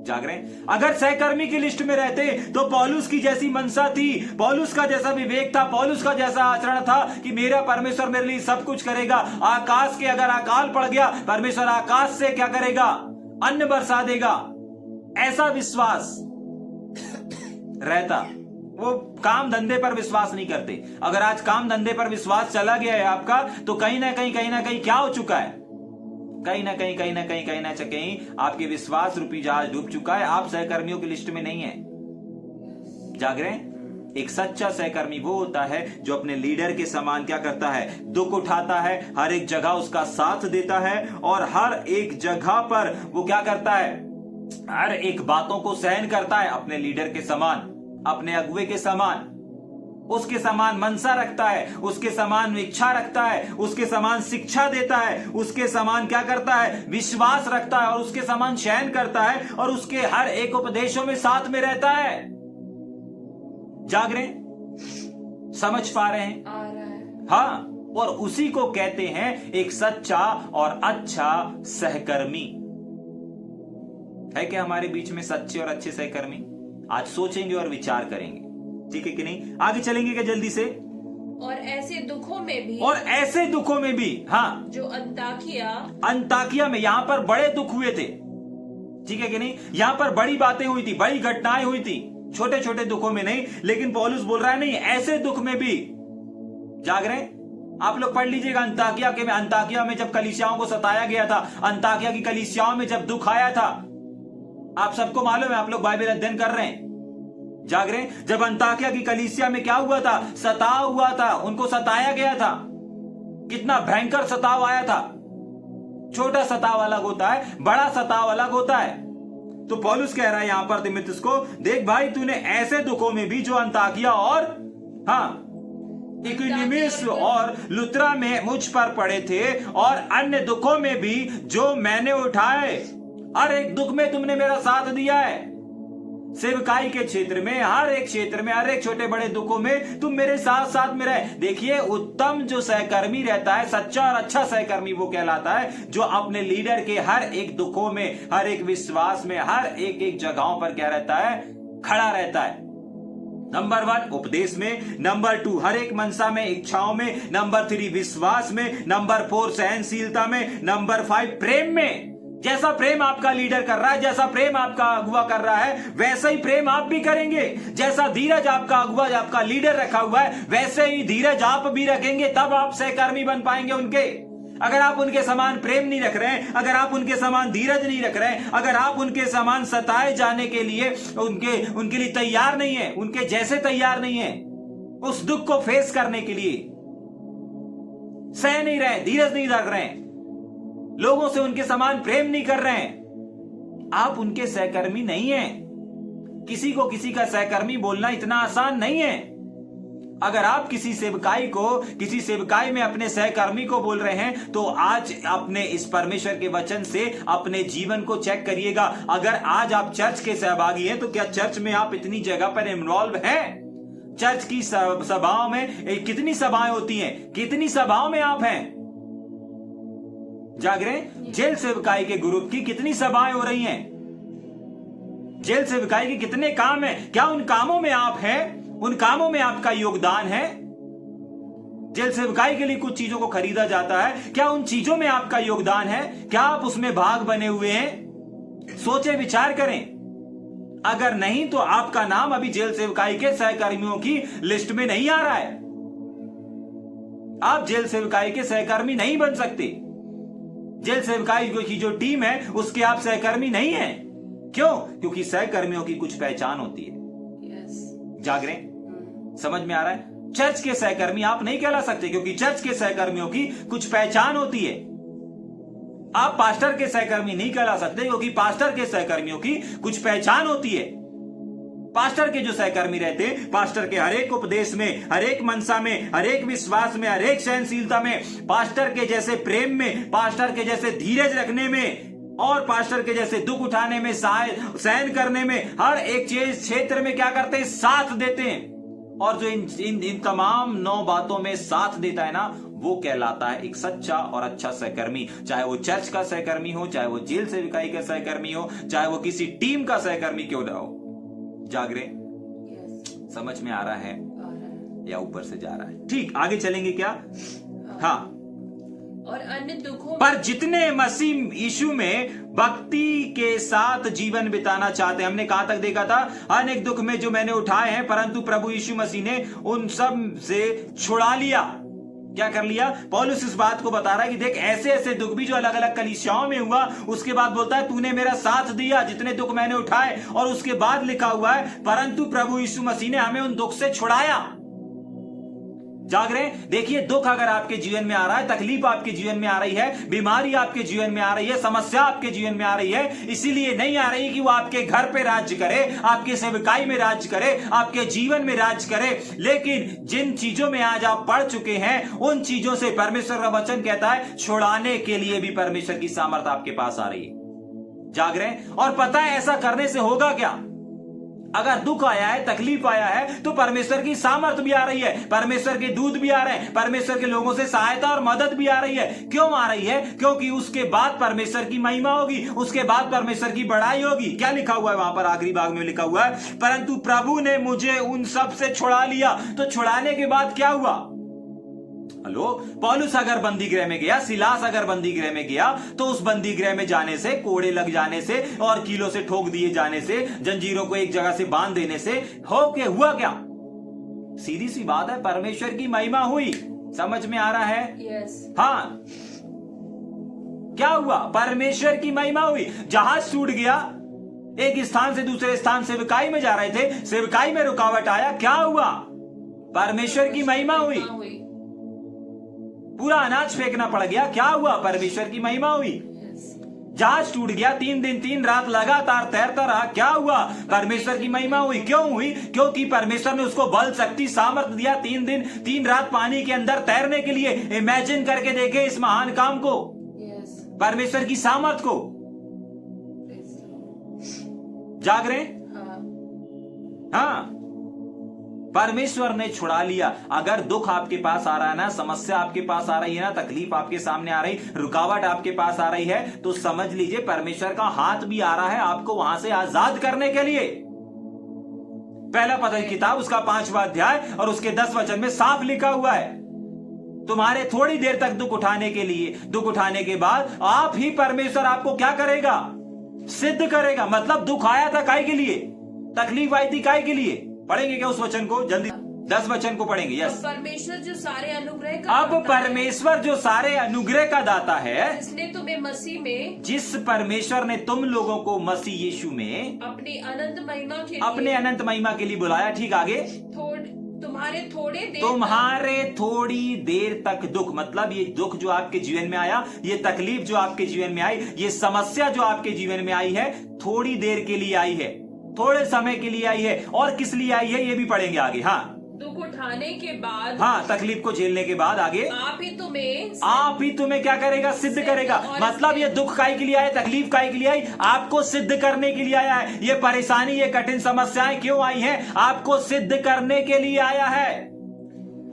जाग रहे हैं? अगर सहकर्मी की लिस्ट में रहते तो पौलुस की जैसी मनसा थी, पौलुस का जैसा विवेक था, पौलुस का जैसा आचरण था कि मेरा परमेश्वर मेरे लिए सब कुछ करेगा। आकाश के अगर अकाल पड़ गया, परमेश्वर आकाश से क्या करेगा? अन्न बरसा देगा, ऐसा विश्वास रहता। वो काम धंधे पर विश्वास नहीं करते। अगर आज काम धंधे पर विश्वास चला गया है आपका, तो कहीं ना कहीं क्या हो चुका है? कहीं ना कहीं आपके विश्वास रूपी जहाज डूब चुका है। आप सहकर्मियों की लिस्ट में नहीं है। जाग रहे हैं? एक सच्चा सहकर्मी वो होता है जो अपने लीडर के समान क्या करता है? दुख उठाता है, हर एक जगह उसका साथ देता है, और हर एक जगह पर वो क्या करता है? हर एक बातों को सहन करता है अपने लीडर के समान, अपने अगुवे के समान। उसके समान मनसा रखता है, उसके समान इच्छा रखता है, उसके समान शिक्षा देता है, उसके समान क्या करता है? विश्वास रखता है, और उसके समान शयन करता है, और उसके हर एक उपदेशों में साथ में रहता है। जाग रहे हैं? समझ पा रहे हैं? आ रहा है। हाँ, और उसी को कहते हैं एक सच्चा और अच्छा सहकर्मी। है क्या हमारे बीच में सच्चे और अच्छे सहकर्मी? आज सोचेंगे और विचार करेंगे, ठीक है कि नहीं? आगे चलेंगे क्या जल्दी से? और ऐसे दुखों में भी, और ऐसे दुखों में भी, हाँ, जो अंताकिया में यहां पर बड़े दुख हुए थे, ठीक है कि नहीं? यहां पर बड़ी बातें हुई थी, बड़ी घटनाएं हुई थी, छोटे छोटे दुखों में नहीं। लेकिन पौलुस बोल रहा है नहीं, ऐसे दुख में भी। जाग रहे हैं? आप लोग पढ़ लीजिएगा अंताकिया में जब कलीसियाओं को सताया गया था, अंताकिया की कलीसियाओं में जब दुख आया था, आप सबको मालूम है, आप लोग बाइबल अध्ययन कर रहे हैं। जाग रहे हैं? जब अंताकिया की कलीसिया में क्या हुआ था? सताव हुआ था, उनको सताया गया था। कितना भयंकर सताव आया था। छोटा सताव अलग होता है, बड़ा सताव अलग होता है। तो पौलुस कह रहा है यहां पर तिमुथियुस को, देख भाई, तूने ऐसे दुखों में भी जो अंताकिया और इकुनियुस और लुत्रा में मुझ पर पड़े थे, और अन्य दुखों में भी जो मैंने उठाए, हर एक दुख में तुमने मेरा साथ दिया है। सेवकाई के क्षेत्र में, हर एक क्षेत्र में, हर एक छोटे बड़े दुखों में तुम मेरे साथ साथ में रहे। देखिए, उत्तम जो सहकर्मी रहता है, सच्चा और अच्छा सहकर्मी वो कहलाता है जो अपने लीडर के हर एक दुखों में, हर एक विश्वास में, हर एक जगहों पर क्या रहता है? खड़ा रहता है। नंबर 1 उपदेश में, नंबर 2 हर एक मनसा में, इच्छाओं में, नंबर 3 विश्वास में, नंबर 4 सहनशीलता में, नंबर 5 प्रेम में। जैसा प्रेम आपका लीडर कर रहा है, जैसा प्रेम आपका अगुवा कर रहा है, वैसा ही प्रेम आप भी करेंगे। जैसा धीरज आपका अगुवा, आपका लीडर रखा हुआ है, वैसे ही धीरज आप भी रखेंगे, तब आप सहकर्मी बन पाएंगे उनके। अगर आप उनके समान प्रेम नहीं रख रहे हैं, अगर आप उनके समान धीरज नहीं रख रहे हैं, अगर आप उनके समान सताए जाने के लिए उनके लिए तैयार नहीं है, उनके जैसे तैयार नहीं है, उस दुख को फेस करने के लिए सह नहीं रहे, धीरज नहीं रख रहे हैं, लोगों से उनके समान प्रेम नहीं कर रहे हैं, आप उनके सहकर्मी नहीं हैं। किसी को किसी का सहकर्मी बोलना इतना आसान नहीं है। अगर आप किसी सेवकाई में अपने सहकर्मी को बोल रहे हैं, तो आज अपने इस परमेश्वर के वचन से अपने जीवन को चेक करिएगा। अगर आज आप चर्च के सहभागी हैं, तो क्या चर्च में आप इतनी जगह पर इन्वॉल्व हैं? चर्च की सभाओं में कितनी सभाएं होती हैं? कितनी सभाओं में आप हैं? जाग रहे हैं? जेल सेवकाई के ग्रुप की कितनी सभाएं हो रही हैं? जेल सेवकाई के कितने काम हैं? क्या उन कामों में आप हैं? उन कामों में आपका योगदान है? जेल सेवकाई के लिए कुछ चीजों को खरीदा जाता है, क्या उन चीजों में आपका योगदान है? क्या आप उसमें भाग बने हुए हैं? सोचे विचार करें। अगर नहीं, तो आपका नाम अभी जेल सेवकाई के सहकर्मियों की लिस्ट में नहीं आ रहा है। आप जेल सेवकाई के सहकर्मी नहीं बन सकते। जेल सेवकाई की जो टीम है, उसके आप सहकर्मी नहीं हैं। क्यों? क्योंकि सहकर्मियों की कुछ पहचान होती है। जाग रहे? समझ में आ रहा है? चर्च के सहकर्मी आप नहीं कहला सकते, क्योंकि चर्च के सहकर्मियों की कुछ पहचान होती है। आप पास्टर के सहकर्मी नहीं कहला सकते, क्योंकि पास्टर के सहकर्मियों की कुछ पहचान होती है। पास्टर के जो सहकर्मी रहते हैं, पास्टर के हर एक उपदेश में, हर एक मनसा में, हर एक विश्वास में, हर एक सहनशीलता में, पास्टर के जैसे प्रेम में, पास्टर के जैसे धीरज रखने में, और पास्टर के जैसे दुख उठाने में, सहन करने में, हर एक चीज क्षेत्र में क्या करते हैं? साथ देते हैं। और जो इन तमाम 9 बातों में साथ देता है ना, वो कहलाता है एक सच्चा और अच्छा सहकर्मी। चाहे वो चर्च का सहकर्मी हो, चाहे वो जेल सेवकाई का सहकर्मी हो, चाहे वो किसी टीम का सहकर्मी क्यों ना हो। जाग रहे? समझ में आ रहा है या ऊपर से जा रहा है? ठीक, आगे चलेंगे क्या? हाँ, और अन्य दुखों पर जितने मसीह यीशु में भक्ति के साथ जीवन बिताना चाहते हैं, हमने कहां तक देखा था, अनेक दुख में जो मैंने उठाए हैं परंतु प्रभु यीशु मसीह ने उन सब से छुड़ा लिया। क्या कर लिया? पौलुस इस बात को बता रहा है कि देख ऐसे ऐसे दुख भी जो अलग अलग कलीसियाओं में हुआ, उसके बाद बोलता है तूने मेरा साथ दिया जितने दुख मैंने उठाए, और उसके बाद लिखा हुआ है परंतु प्रभु यीशु मसीह ने हमें उन दुख से छुड़ाया। जाग रहे हैं? देखिए, दुख अगर आपके जीवन में आ रहा है, तकलीफ आपके जीवन में आ रही है, बीमारी आपके जीवन में आ रही है, समस्या आपके जीवन में आ रही है, इसीलिए नहीं आ रही कि वो आपके घर पे राज्य करे, आपके सेवकाई में राज्य करे, आपके जीवन में राज्य करे, लेकिन जिन चीजों में आज आप पढ़ चुके हैं उन चीजों से परमेश्वर का वचन कहता है छुड़ाने के लिए भी परमेश्वर की सामर्थ आपके पास आ रही है। जाग रहे हैं? और पता है ऐसा करने से होगा क्या? अगर दुख आया है, तकलीफ आया है, तो परमेश्वर की सामर्थ भी आ रही है, परमेश्वर के दूत भी आ रहे हैं, परमेश्वर के लोगों से सहायता और मदद भी आ रही है। क्यों आ रही है? क्योंकि उसके बाद परमेश्वर की महिमा होगी, उसके बाद परमेश्वर की बड़ाई होगी। क्या लिखा हुआ है वहां पर? आखिरी भाग में लिखा हुआ है परंतु प्रभु ने मुझे उन सब से छुड़ा लिया। तो छुड़ाने के बाद क्या हुआ? हेलो, पौलुस अगर बंदी गृह में गया, सिलास अगर बंदी गृह में गया, तो उस बंदी गृह में जाने से, कोड़े लग जाने से और कीलों से ठोक दिए जाने से, जंजीरों को एक जगह से बांध देने से हुआ क्या? सीधी सी बात है, परमेश्वर की महिमा हुई। समझ में आ रहा है? यस। हाँ, क्या हुआ? परमेश्वर की महिमा हुई। जहाज टूट गया, एक स्थान से दूसरे स्थान सेवकाई में जा रहे थे, सेवकाई में रुकावट आया, क्या हुआ? परमेश्वर की महिमा हुई। पूरा अनाज फेंकना पड़ गया, क्या हुआ? परमेश्वर की महिमा हुई। जहाज टूट गया, 3 दिन 3 रात लगातार तैरता रहा, क्या हुआ? परमेश्वर की महिमा हुई। क्यों हुई? क्योंकि परमेश्वर ने उसको बल, शक्ति, सामर्थ्य दिया 3 दिन 3 रात पानी के अंदर तैरने के लिए। इमेजिन करके देखे इस महान काम को, परमेश्वर की सामर्थ्य को। जाग रहे? हाँ, परमेश्वर ने छुड़ा लिया। अगर दुख आपके पास आ रहा है ना, समस्या आपके पास आ रही है ना, तकलीफ आपके सामने आ रही, रुकावट आपके पास आ रही है, तो समझ लीजिए परमेश्वर का हाथ भी आ रहा है आपको वहां से आजाद करने के लिए। पहला पत्री की किताब उसका 5वां अध्याय और उसके 10 वचन में साफ लिखा हुआ है, तुम्हारे थोड़ी देर तक दुख उठाने के लिए, दुख उठाने के बाद आप ही परमेश्वर आपको क्या करेगा? सिद्ध करेगा। मतलब दुख आया था काहे के लिए? तकलीफ आई थी काहे के लिए? पढ़ेंगे क्या उस वचन को? जल्दी 10 वचन को पढ़ेंगे। यस। परमेश्वर जो सारे अनुग्रह का अब परमेश्वर जो सारे अनुग्रह का दाता है, जिसने तुम्हें मसीह में, जिस परमेश्वर ने तुम लोगों को मसीह यीशु में अपनी अनंत महिमा के लिए बुलाया। ठीक, आगे। तुम्हारे थोड़ी देर तक दुख, मतलब ये दुख जो आपके जीवन में आया, ये तकलीफ जो आपके जीवन में आई, ये समस्या जो आपके जीवन में आई है, थोड़ी देर के लिए आई है, थोड़े समय के लिए आई है। और किस लिए आई है ये भी पढ़ेंगे आगे। हाँ, दुख उठाने के बाद, हाँ, तकलीफ को झेलने के बाद आगे आप ही तुम्हें क्या करेगा? सिद्ध करेगा। मतलब ये दुख काहे के लिए आया, तकलीफ काहे के लिए आई? आपको सिद्ध करने के लिए आया है। ये परेशानी, ये कठिन समस्याएं क्यों आई हैं? आपको सिद्ध करने के लिए आया है।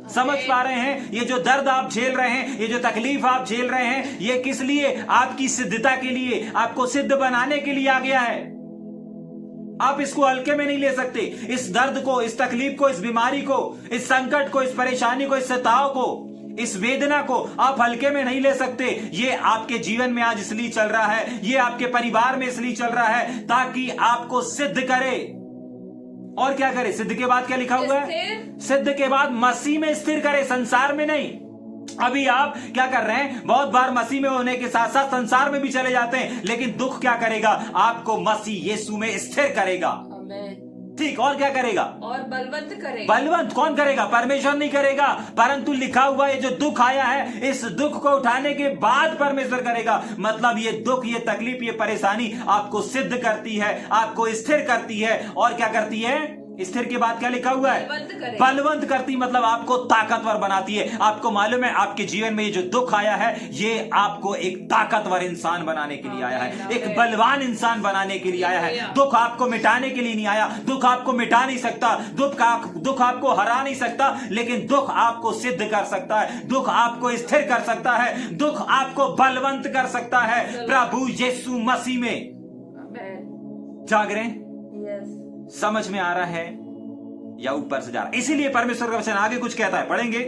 समझ पा रहे हैं? ये जो दर्द आप झेल रहे हैं, ये जो तकलीफ आप झेल रहे हैं, ये किस लिए? आपकी सिद्धता के लिए, आपको सिद्ध बनाने के लिए आ गया है। आप इसको हल्के में नहीं ले सकते। इस दर्द को, इस तकलीफ को, इस बीमारी को, इस संकट को, इस परेशानी को, इस सताव को, इस वेदना को आप हल्के में नहीं ले सकते। ये आपके जीवन में आज इसलिए चल रहा है, ये आपके परिवार में इसलिए चल रहा है ताकि आपको सिद्ध करे। और क्या करे? सिद्ध के बाद क्या लिखा हुआ है? सिद्ध के बाद मसीह में स्थिर करे, संसार में नहीं। अभी आप क्या कर रहे हैं? बहुत बार मसीह में होने के साथ साथ संसार में भी चले जाते हैं, लेकिन दुख क्या करेगा? आपको मसीह यीशु में स्थिर करेगा। ठीक, और क्या करेगा? और बलवंत करेगा। बलवंत कौन करेगा? परमेश्वर नहीं करेगा, परंतु लिखा हुआ है जो दुख आया है, इस दुख को उठाने के बाद परमेश्वर करेगा। मतलब ये दुख, ये तकलीफ, ये परेशानी आपको सिद्ध करती है, आपको स्थिर करती है। और क्या करती है? स्थिर के बाद क्या लिखा हुआ है? बलवंत करती, मतलब आपको ताकतवर बनाती है। आपको मालूम है आपके जीवन में ये जो दुख आया है, ये आपको एक ताकतवर इंसान बनाने के लिए आया है, एक बलवान इंसान बनाने के लिए आया है। दुख आपको मिटाने के लिए नहीं आया। दुख आपको मिटा नहीं सकता, दुख आपको हरा नहीं सकता, लेकिन दुख आपको सिद्ध कर सकता है, दुख आपको स्थिर कर सकता है, दुख आपको बलवंत कर सकता है प्रभु यीशु मसीह में। जाग रहे हैं? समझ में आ रहा है या ऊपर से जा रहा है? इसीलिए परमेश्वर का वचन आगे कुछ कहता है, पढ़ेंगे।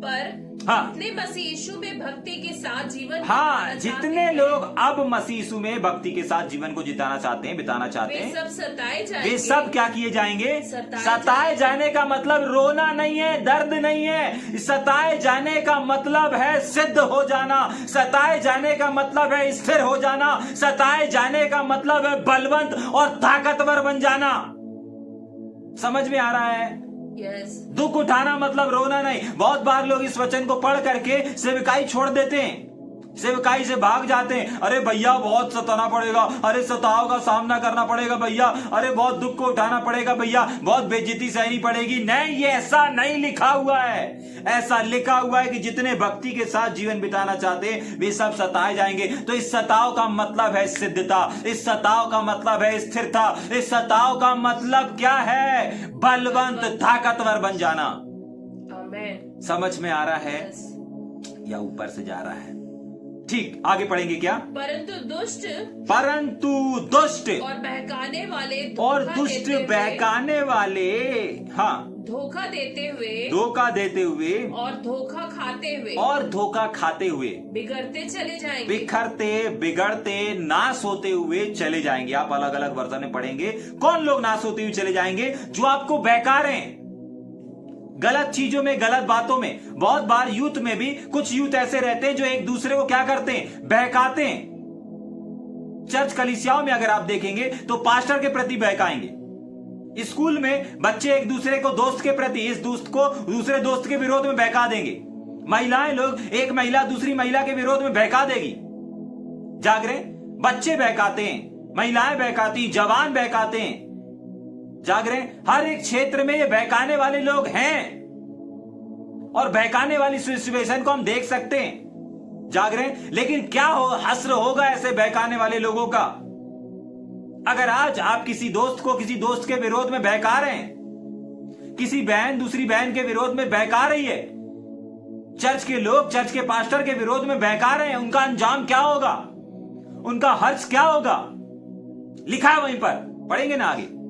पर हाँ। जितने मसीह यीशु में भक्ति के साथ जीवन हाँ, बिताना जितने चाहते हैं, लोग अब मसीह यीशु में भक्ति के साथ जीवन को बिताना चाहते वे हैं, सब सताए जाएंगे। वे सब क्या किए जाएंगे? सताए सताए जाने का मतलब रोना नहीं है, दर्द नहीं है। सताए जाने का मतलब है सिद्ध हो जाना। सताए जाने का मतलब है स्थिर हो जाना। सताए जाने का मतलब है बलवंत और ताकतवर बन जाना। समझ में आ रहा है? यस। दुख उठाना मतलब रोना नहीं। बहुत बार लोग इस वचन को पढ़ करके सेवकाई छोड़ देते हैं, सेवकाई से भाग जाते हैं। अरे भैया बहुत सताना पड़ेगा, अरे सताव का सामना करना पड़ेगा भैया, अरे बहुत दुख को उठाना पड़ेगा भैया, बहुत बेइज्जती सहनी पड़ेगी। नहीं, ये ऐसा नहीं लिखा हुआ है। ऐसा लिखा हुआ है कि जितने भक्ति के साथ जीवन बिताना चाहते हैं वे सब सताए जाएंगे। तो इस सताव का मतलब है सिद्धता, इस सताव का मतलब है स्थिरता, इस सताव का मतलब क्या है? बलवंत ताकतवर बन जाना। आमीन। समझ में आ रहा है यस। या ऊपर से जा रहा है? ठीक, आगे पढ़ेंगे क्या? परंतु दुष्ट और बहकाने वाले और धोखा दुष्ट देते हुए- बहकाने वाले, हाँ, धोखा देते हुए धोखा देते हुए और धोखा खाते हुए और धोखा खाते हुए बिगड़ते चले जाएंगे। बिखरते बिगड़ते नाश होते हुए चले जाएंगे। आप अलग अलग वर्जन में पढ़ेंगे कौन लोग नाश होते हुए चले जाएंगे? जो आपको बहका रहे हैं गलत चीजों में, गलत बातों में। बहुत बार यूथ में भी कुछ यूथ ऐसे रहते हैं जो एक दूसरे को क्या करते हैं? बहकाते हैं। चर्च कलीसियाओं में अगर आप देखेंगे तो पास्टर के प्रति बहकाएंगे। स्कूल में बच्चे एक दूसरे को दोस्त के प्रति, इस दोस्त को दूसरे दोस्त के विरोध में बहका देंगे। महिलाएं लोग, एक महिला दूसरी महिला के विरोध में बहका देगी। जाग रहे? बच्चे बहकाते हैं, महिलाएं बहकाती, जवान बहकाते हैं। जाग रहे? हर एक क्षेत्र में ये बहकाने वाले लोग हैं और बहकाने वाली सिचुएशन को हम देख सकते हैं। जाग रहे? लेकिन क्या हश्र होगा ऐसे बहकाने वाले लोगों का? अगर आज आप किसी दोस्त को किसी दोस्त के विरोध में बहका रहे हैं, किसी बहन दूसरी बहन के विरोध में बहका रही है, चर्च के लोग चर्च के पास्टर के विरोध में बहका रहे हैं, उनका अंजाम क्या होगा? उनका हर्ष क्या होगा? लिखा है वहीं पर, पढ़ेंगे ना आगे।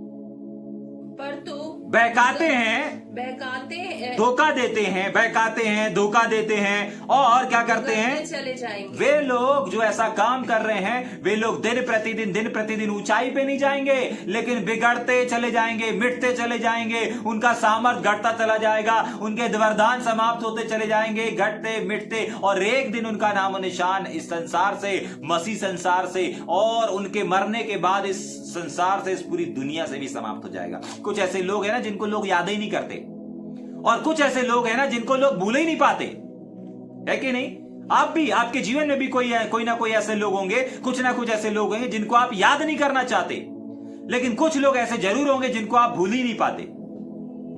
पर तू बहकाते हैं, बहकाते हैं, धोखा देते हैं, बहकाते हैं, धोखा देते हैं और क्या करते हैं? चले जाएंगे। वे लोग जो ऐसा काम कर रहे हैं वे लोग दिन प्रतिदिन ऊंचाई पे नहीं जाएंगे, लेकिन बिगड़ते चले जाएंगे, मिटते चले जाएंगे। उनका सामर्थ्य घटता चला जाएगा, उनके वरदान समाप्त होते चले जाएंगे, घटते मिटते, और एक दिन उनका नामो निशान इस संसार से, मसीह संसार से, और उनके मरने के बाद इस संसार से, इस पूरी दुनिया से भी समाप्त हो जाएगा। कुछ ऐसे लोग हैं ना जिनको लोग याद ही नहीं करते, और कुछ ऐसे लोग हैं ना जिनको लोग भूल ही नहीं पाते, है कि नहीं? आप भी, आपके जीवन में भी कोई ना कोई ऐसे लोग होंगे, कुछ ना कुछ ऐसे लोग होंगे जिनको आप याद नहीं करना चाहते, लेकिन कुछ लोग ऐसे जरूर होंगे जिनको आप भूल ही नहीं पाते।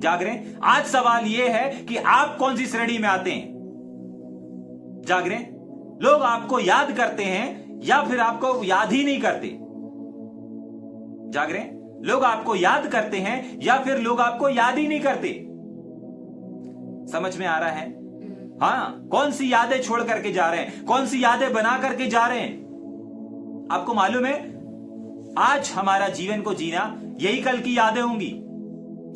जाग रहे? आज सवाल यह है कि आप कौन सी श्रेणी में आते हैं? जाग रहे? लोग आपको याद करते हैं या फिर आपको याद ही नहीं करते? जाग रहे? लोग आपको याद करते हैं या फिर लोग आपको याद ही नहीं करते? समझ में आ रहा है? हाँ, कौन सी यादें छोड़ करके जा रहे हैं, कौन सी यादें बना करके जा रहे हैं? आपको मालूम है, आज हमारा जीवन को जीना यही कल की यादें होंगी।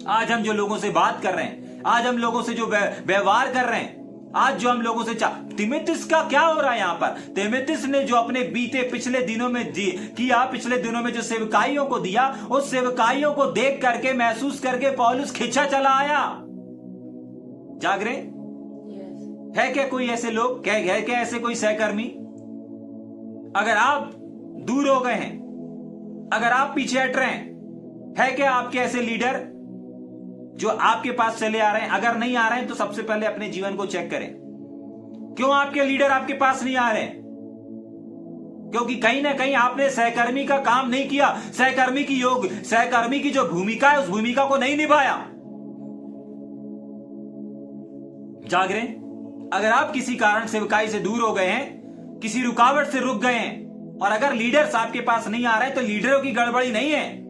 आज हम जो लोगों से बात कर रहे हैं, आज हम लोगों से जो व्यवहार कर रहे हैं, आज जो हम लोगों से तिमुथियुस का क्या हो रहा है यहाँ पर? तिमुथियुस ने जो अपने बीते पिछले दिनों में किया, पिछले दिनों में जो सेवकाइयों को दिया, उस सेवकाइयों को देख करके, महसूस करके पौलुस खिंचा चला आया। जाग रहे? है क्या कोई ऐसे लोग, क्या है क्या ऐसे कोई सहकर्मी? अगर आप दूर हो गए हैं, अगर आप पीछे हट रहे हैं, है क्या आपके ऐसे लीडर जो आपके पास चले आ रहे हैं? अगर नहीं आ रहे हैं तो सबसे पहले अपने जीवन को चेक करें। क्यों आपके लीडर आपके पास नहीं आ रहे हैं? क्योंकि कहीं ना कहीं आपने सहकर्मी का काम नहीं किया, सहकर्मी की जो भूमिका है उस भूमिका को नहीं निभाया। जाग रहे? अगर आप किसी कारण सेवकाई से दूर हो गए हैं, किसी रुकावट से रुक गए हैं, और अगर लीडर्स आपके पास नहीं आ रहे हैं, तो लीडरों की गड़बड़ी नहीं है।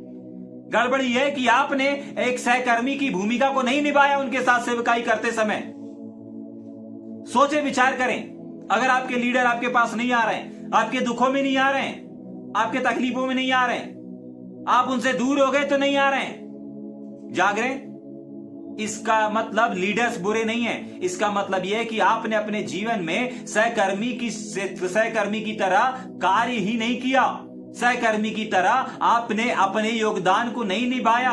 गड़बड़ी है कि आपने एक सहकर्मी की भूमिका को नहीं निभाया उनके साथ सेवकाई करते समय। सोचे विचार करें, अगर आपके लीडर आपके पास नहीं आ रहे हैं, आपके दुखों में नहीं आ रहे हैं, आपके तकलीफों में नहीं आ रहे हैं, आप उनसे दूर हो गए तो नहीं आ रहे हैं। जाग रहे? इसका मतलब लीडर्स बुरे नहीं है। इसका मतलब यह है कि आपने अपने जीवन में सहकर्मी की तरह कार्य ही नहीं किया। सहकर्मी की तरह आपने अपने योगदान को नहीं निभाया,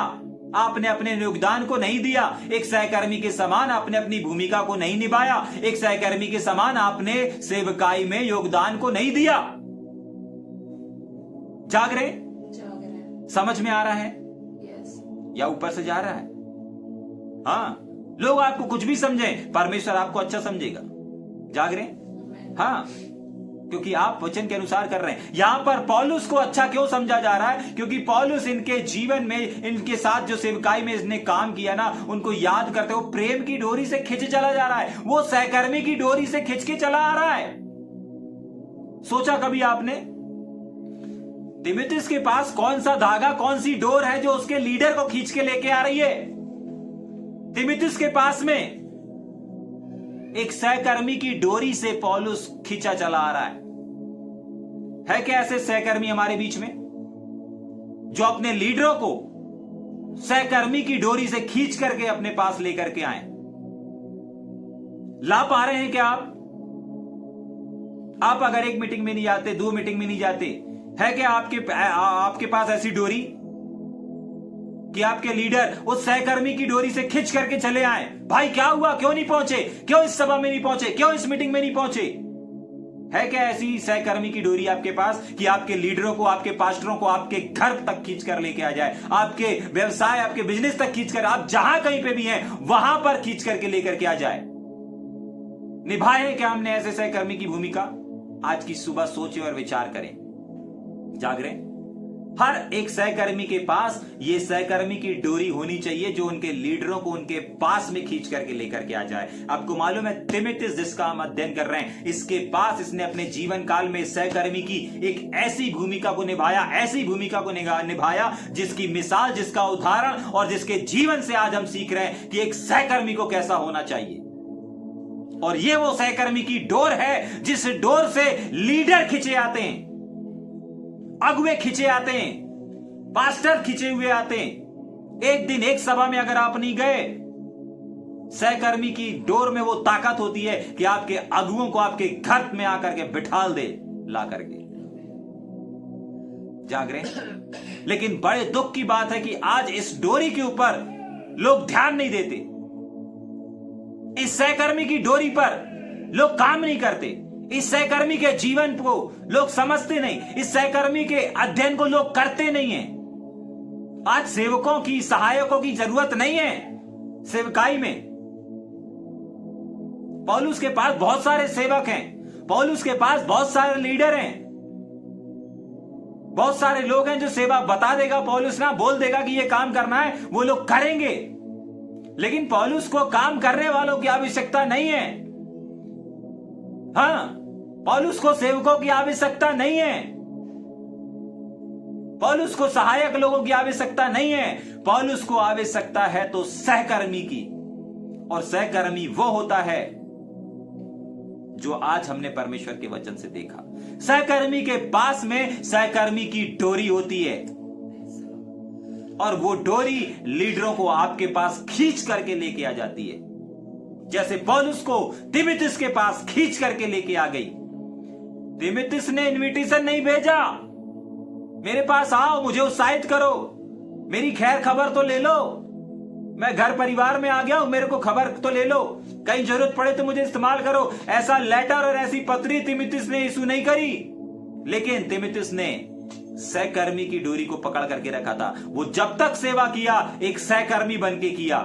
आपने अपने योगदान को नहीं दिया। एक सहकर्मी के समान आपने अपनी भूमिका को नहीं निभाया। एक सहकर्मी के समान आपने सेवकाई में योगदान को नहीं दिया। जाग रहे? समझ में आ रहा है या ऊपर से जा रहा है? हाँ, लोग आपको कुछ भी समझे, परमेश्वर आपको अच्छा समझेगा। जाग रहे? हाँ, क्योंकि आप वचन के अनुसार कर रहे हैं। यहां पर पौलुस को अच्छा क्यों समझा जा रहा है? क्योंकि पौलुस इनके जीवन में, इनके साथ जो सेवकाई में इसने काम किया ना, उनको याद करते हुए प्रेम की डोरी से खिंच चला जा रहा है। वो सहकर्मी की डोरी से खिंच के चला आ रहा है। सोचा कभी आपने तीमुथियुस के पास कौन सा धागा, कौन सी डोर है जो उसके लीडर को खींच के लेके आ रही है? तीमुथियुस के पास में एक सहकर्मी की डोरी से पौलुस खींचा चला आ रहा है क्या ऐसे सहकर्मी हमारे बीच में जो अपने लीडरों को सहकर्मी की डोरी से खींच करके अपने पास लेकर के आए? ला पा रहे हैं क्या आप अगर एक मीटिंग में नहीं जाते, 2 मीटिंग में नहीं जाते, है क्या आपके पास ऐसी डोरी कि आपके लीडर उस सहकर्मी की डोरी से खींच करके चले आए? भाई क्या हुआ, क्यों नहीं पहुंचे, क्यों इस सभा में नहीं पहुंचे, क्यों इस मीटिंग में नहीं पहुंचे? है क्या ऐसी सहकर्मी की डोरी आपके पास कि आपके लीडरों को, आपके पास्टरों को आपके घर तक खींच कर लेके आ जाए, आपके व्यवसाय, आपके बिजनेस तक खींच कर, आप जहां कहीं पे भी हैं वहां पर खींच करके लेकर के आ जाए? निभाए क्या हमने ऐसे सहकर्मी की भूमिका? आज की सुबह सोचें और विचार करें। जाग रहे? हर एक सहकर्मी के पास ये सहकर्मी की डोरी होनी चाहिए जो उनके लीडरों को उनके पास में खींच करके लेकर के आ जाए। आपको मालूम है तीमुथियुस जिसका हम अध्ययन कर रहे हैं, इसके पास इसने अपने जीवन काल में सहकर्मी की एक ऐसी भूमिका को निभाया, ऐसी भूमिका को निभाया जिसकी मिसाल, जिसका उदाहरण और जिसके जीवन से आज हम सीख रहे हैं कि एक सहकर्मी को कैसा होना चाहिए। और ये वो सहकर्मी की डोर है जिस डोर से लीडर खींचे आते हैं, अगुवे खींचे आते हैं, पास्टर खींचे हुए आते हैं। एक दिन एक सभा में अगर आप नहीं गए, सहकर्मी की डोर में वो ताकत होती है कि आपके अगुओं को आपके घर में आकर के बिठाल दे, ला करके। जाग रहे? लेकिन बड़े दुख की बात है कि आज इस डोरी के ऊपर लोग ध्यान नहीं देते, इस सहकर्मी की डोरी पर लोग काम नहीं करते, इस सहकर्मी के जीवन को लोग समझते नहीं, इस सहकर्मी के अध्ययन को लोग करते नहीं हैं। आज सेवकों की, सहायकों की जरूरत नहीं है सेवकाई में। पौलुस के पास बहुत सारे सेवक हैं, पौलुस के पास बहुत सारे लीडर हैं, बहुत सारे लोग हैं जो सेवा बता देगा पौलुस ना, बोल देगा कि ये काम करना है, वो लोग करेंगे। लेकिन पौलुस को काम करने वालों की आवश्यकता नहीं है। हाँ, पौलुस को सेवकों की आवश्यकता नहीं है, पौलुस को सहायक लोगों की आवश्यकता नहीं है, पौलुस को आवश्यकता है तो सहकर्मी की। और सहकर्मी वो होता है जो आज हमने परमेश्वर के वचन से देखा। सहकर्मी के पास में सहकर्मी की डोरी होती है और वो डोरी लीडरों को आपके पास खींच करके लेके आ जाती है, जैसे पौलुस को तीमुथियुस के पास खींच करके लेके आ गई। तीमुथियुस ने इनविटेशन नहीं भेजा, मेरे पास आओ, मुझे उत्साहित करो, मेरी खैर खबर तो ले लो, मैं घर परिवार में आ गया हूं, मेरे को खबर तो ले लो, कहीं जरूरत पड़े तो मुझे इस्तेमाल करो। ऐसा लेटर और ऐसी पत्री तीमुथियुस ने इशू नहीं करी। लेकिन तीमुथियुस ने सहकर्मी की डोरी को पकड़ करके रखा था। वो जब तक सेवा किया एक सहकर्मी बन के किया,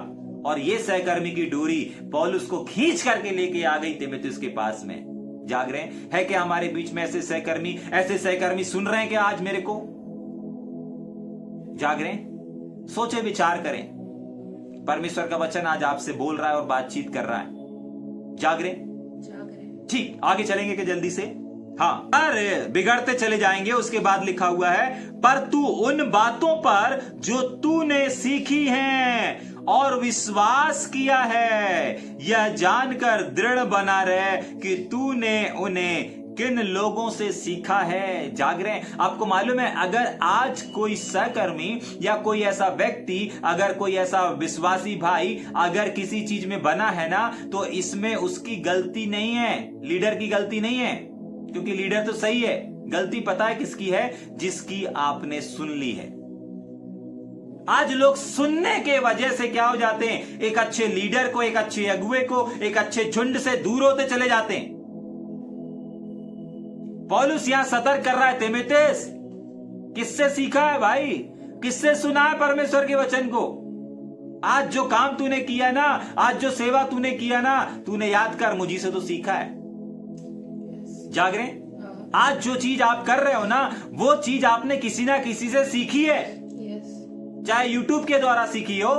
और ये सहकर्मी की डोरी पौलुस को खींच करके लेके आ गई तीमुथियुस के पास में। जाग रहे हैं? है क्या हमारे बीच में ऐसे सहकर्मी सुन रहे हैं क्या आज मेरे को? जाग रहे हैं? सोचे, विचार करें। परमेश्वर का वचन आज आपसे बोल रहा है और बातचीत कर रहा है। जाग रहे? ठीक, आगे चलेंगे कि जल्दी से? हाँ, अरे बिगड़ते चले जाएंगे। उसके बाद लिखा हुआ है, पर तू उन बातों पर जो तूने सीखी हैं और विश्वास किया है, यह जानकर दृढ़ बना रहे कि तूने उन्हें किन लोगों से सीखा है। जाग रहे हैं? आपको मालूम है, अगर आज कोई सहकर्मी या कोई ऐसा व्यक्ति, अगर कोई ऐसा विश्वासी भाई अगर किसी चीज में बना है ना, तो इसमें उसकी गलती नहीं है, लीडर की गलती नहीं है, क्योंकि लीडर तो सही है। गलती पता है किसकी है? जिसकी आपने सुन ली है। आज लोग सुनने के वजह से क्या हो जाते हैं, एक अच्छे लीडर को, एक अच्छे अगुवे को, एक अच्छे झुंड से दूर होते चले जाते हैं। पौलुस यहां सतर्क कर रहा है, तीमुथियुस किससे सीखा है भाई? किससे सुना है परमेश्वर के वचन को? आज जो काम तूने किया ना, आज जो सेवा तूने किया ना, तूने याद कर मुझी से तो सीखा है। जाग रहे? आज जो चीज आप कर रहे हो ना, वो चीज आपने किसी ना किसी से सीखी है। चाहे यूट्यूब के द्वारा सीखी हो,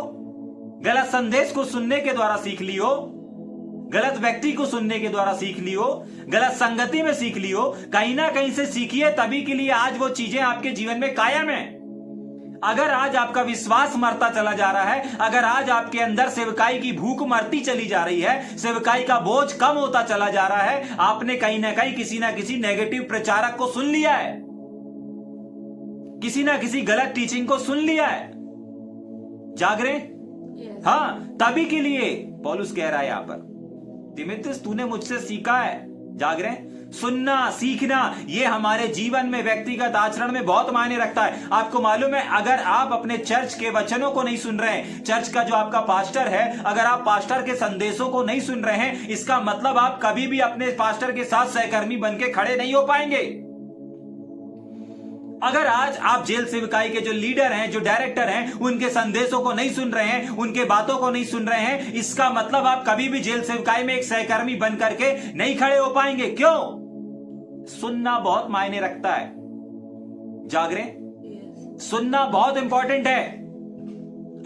गलत संदेश को सुनने के द्वारा सीख ली हो, गलत व्यक्ति को सुनने के द्वारा सीख ली हो, गलत संगति में सीख ली हो, कहीं ना कहीं से सीखी है, तभी के लिए आज वो चीजें आपके जीवन में कायम है। अगर आज आपका विश्वास मरता चला जा रहा है, अगर आज आपके अंदर सेवकाई की भूख मरती चली जा रही है, सेवकाई का बोझ कम होता चला जा रहा है, आपने कहीं ना किसी नेगेटिव प्रचारक को सुन लिया है, किसी ना किसी गलत टीचिंग को सुन लिया है। जाग रहे? हाँ, तभी के लिए पौलुस कह रहा है यहां पर, तीमुथियुस तूने मुझसे सीखा है। जाग रहे? सुनना, सीखना, ये हमारे जीवन में, व्यक्तिगत आचरण में बहुत मायने रखता है। आपको मालूम है, अगर आप अपने चर्च के वचनों को नहीं सुन रहे हैं, चर्च का जो आपका पास्टर है, अगर आप पास्टर के संदेशों को नहीं सुन रहे हैं, इसका मतलब आप कभी भी अपने पास्टर के साथ सहकर्मी बनके खड़े नहीं हो पाएंगे। अगर आज आप जेल सेवकाई के जो लीडर हैं, जो डायरेक्टर हैं, उनके संदेशों को नहीं सुन रहे हैं, उनके बातों को नहीं सुन रहे हैं, इसका मतलब आप कभी भी जेल सेवकाई में एक सहकर्मी बन करके नहीं खड़े हो पाएंगे। क्यों? सुनना बहुत मायने रखता है। जाग रहे? सुनना बहुत इंपॉर्टेंट है।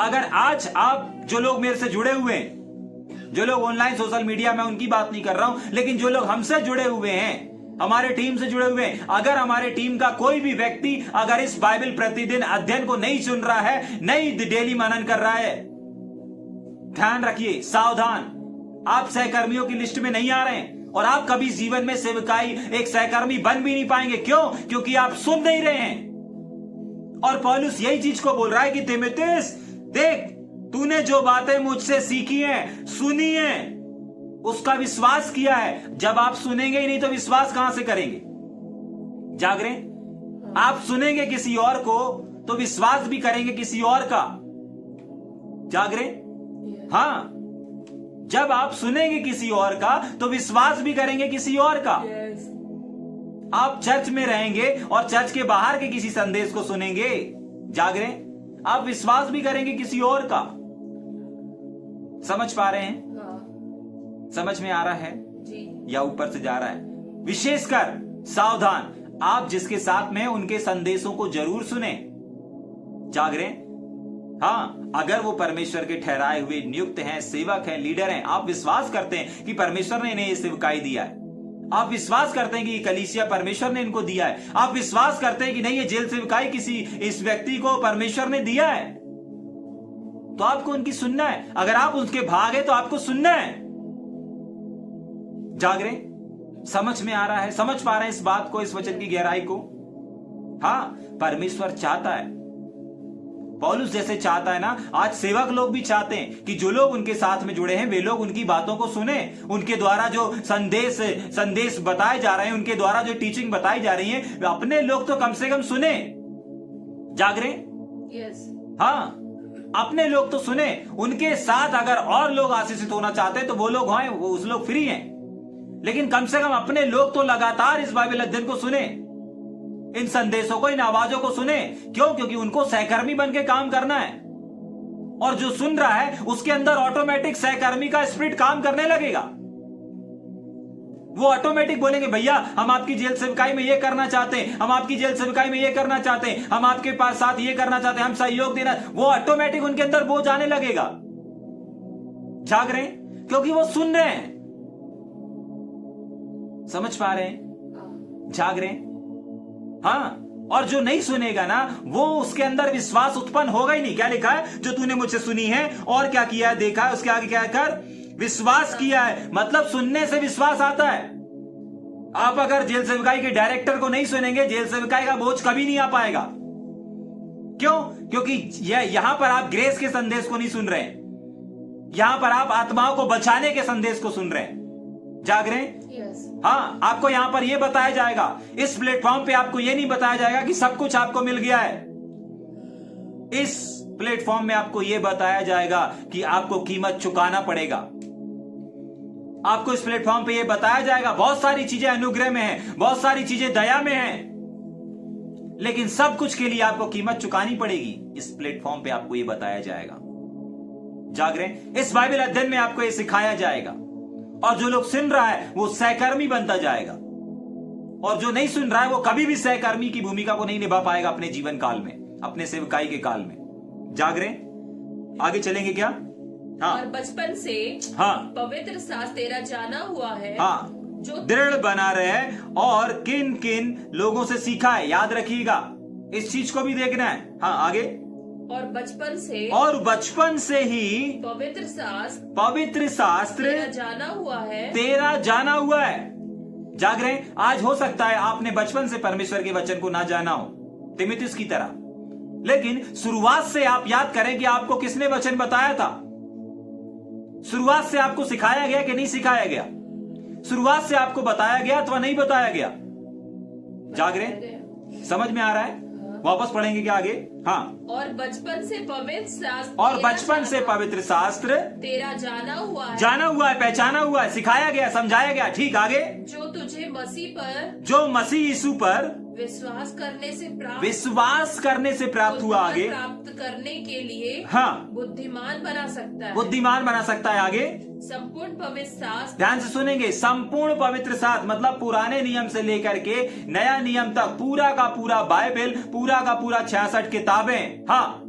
अगर आज आप, जो लोग मेरे से जुड़े हुए हैं, जो लोग ऑनलाइन सोशल मीडिया में, उनकी बात नहीं कर रहा हूं, लेकिन जो लोग हमसे जुड़े हुए हैं, हमारे टीम से जुड़े हुए हैं, अगर हमारे टीम का कोई भी व्यक्ति अगर इस बाइबल प्रतिदिन अध्ययन को नहीं सुन रहा है, नहीं डेली मनन कर रहा है, ध्यान रखिए, सावधान, आप सहकर्मियों की लिस्ट में नहीं आ रहे हैं और आप कभी जीवन में सेवकाई एक सहकर्मी बन भी नहीं पाएंगे। क्यों? क्योंकि आप सुन नहीं रहे हैं। और पौलुस यही चीज को बोल रहा है कि तीमुथियुस देख, तूने जो बातें मुझसे सीखी हैं, सुनी हैं, उसका विश्वास किया है। जब आप सुनेंगे ही नहीं तो विश्वास कहां से करेंगे? जाग रहे? आप सुनेंगे किसी और को तो विश्वास भी करेंगे किसी और का। जाग रहे? हाँ, जब आप सुनेंगे किसी और का तो विश्वास भी करेंगे किसी और का। आप चर्च में रहेंगे और चर्च के बाहर के किसी संदेश को सुनेंगे, जाग रहे? आप विश्वास भी करेंगे किसी और का। समझ पा रहे हैं? समझ में आ रहा है जी? या ऊपर से जा रहा है? विशेषकर सावधान, आप जिसके साथ में उनके संदेशों को जरूर सुने। जाग रहे? हाँ, अगर वो परमेश्वर के ठहराए हुए नियुक्त हैं, सेवक हैं, लीडर हैं, आप विश्वास करते हैं कि परमेश्वर ने इन्हें ये सेवकाई दिया है, आप विश्वास करते हैं कि कलीसिया परमेश्वर ने इनको दिया है, आप विश्वास करते हैं कि नहीं ये जेल सेवकाई किसी इस व्यक्ति को परमेश्वर ने दिया है, तो आपको उनकी सुनना है। अगर आप उनके भाग है तो आपको सुनना है। जाग रहे? समझ में आ रहा है? समझ पा रहे हैं इस बात को, इस वचन की गहराई को? हाँ, परमेश्वर चाहता है, पौलुस जैसे चाहता है ना, आज सेवक लोग भी चाहते हैं कि जो लोग उनके साथ में जुड़े हैं वे लोग उनकी बातों को सुने, उनके द्वारा जो संदेश बताए जा रहे हैं, उनके द्वारा जो टीचिंग बताई जा रही है, अपने लोग तो कम से कम सुने। जाग रहे? हाँ, अपने लोग तो सुने। उनके साथ अगर और लोग आशीषित होना चाहते हैं तो वो लोग हैं, वो उस लोग फ्री हैं, लेकिन कम से कम अपने लोग तो लगातार इस बाइबल अध्ययन को सुने, इन संदेशों को, इन आवाजों को सुने। क्यों? क्योंकि उनको सहकर्मी बन के काम करना है, और जो सुन रहा है उसके अंदर ऑटोमेटिक सहकर्मी का स्पिरिट काम करने लगेगा। वो ऑटोमेटिक बोलेंगे, भैया हम आपकी जेल सेवकाई में ये करना चाहते हैं, हम आपकी जेल सेवकाई में ये करना चाहते हैं, हम आपके पास साथ ये करना चाहते हैं, हम सहयोग देना। वो ऑटोमेटिक उनके अंदर बोझ आने लगेगा। जाग रहे हैं? क्योंकि वो सुन रहे हैं। समझ पा रहे हैं? जाग रहे हैं? हाँ, और जो नहीं सुनेगा ना, वो उसके अंदर विश्वास उत्पन्न होगा ही नहीं। क्या लिखा है? जो तूने मुझसे सुनी है और क्या किया है, देखा है, उसके आगे क्या कर? विश्वास किया है। मतलब सुनने से विश्वास आता है। आप अगर जेल सेवकाई के डायरेक्टर को नहीं सुनेंगे, जेल सेवकाई का बोझ कभी नहीं आ पाएगा। क्यों? क्योंकि यहां पर आप ग्रेस के संदेश को नहीं सुन रहे हैं, यहां पर आप आत्माओं को बचाने के संदेश को सुन रहे हैं। जाग रहे हैं? हाँ, आपको यहां पर यह बताया जाएगा, इस प्लेटफॉर्म पे आपको यह नहीं बताया जाएगा कि सब कुछ आपको मिल गया है। इस प्लेटफॉर्म में आपको यह बताया जाएगा कि आपको कीमत चुकाना पड़ेगा। आपको इस प्लेटफॉर्म पे यह बताया जाएगा बहुत सारी चीजें अनुग्रह में हैं, बहुत सारी चीजें दया में हैं, लेकिन सब कुछ के लिए आपको कीमत चुकानी पड़ेगी। इस प्लेटफॉर्म पे आपको यह बताया जाएगा। जाग रहे हैं? इस बाइबल अध्ययन में आपको यह सिखाया जाएगा, और जो लोग सुन रहा है वो सहकर्मी बनता जाएगा, और जो नहीं सुन रहा है वो कभी भी सहकर्मी की भूमिका को नहीं निभा पाएगा अपने जीवन काल में, अपने सेवकाई के काल में। जाग रहे हैं? आगे चलेंगे क्या? हाँ। और बचपन से हाँ, पवित्र शास्त्र तेरा जाना हुआ है, हाँ, जो दृढ़ बना रहे, और किन किन लोगों से सीखा है, याद रखिएगा, इस चीज को भी देखना है। हाँ, आगे। और बचपन से ही पवित्र शास्त्र तेरा जाना हुआ है। जाग रहे हैं? आज हो सकता है आपने बचपन से परमेश्वर के वचन को ना जाना हो, तीमुथियुस की तरह, लेकिन शुरुआत से आप याद करें कि आपको किसने वचन बताया था। शुरुआत से आपको सिखाया गया कि नहीं सिखाया गया? शुरुआत से आपको बताया गया अथवा नहीं बताया गया? जाग रहे हैं? समझ में आ रहा है? वापस पढ़ेंगे क्या आगे? हाँ। और बचपन से पवित्र शास्त्र तेरा जाना हुआ है, पहचाना हुआ है, सिखाया गया, समझाया गया। ठीक, आगे। जो तुझे मसीह यीशु पर विश्वास करने से प्राप्त हुआ। आगे। प्राप्त करने के लिए हाँ, बुद्धिमान बना सकता है। आगे। संपूर्ण पवित्र शास्त्र, ध्यान से सुनेंगे, संपूर्ण पवित्र शास्त्र मतलब पुराने नियम से लेकर के नया नियम तक पूरा का पूरा बाइबल, पूरा का पूरा 66 किताबें। हाँ,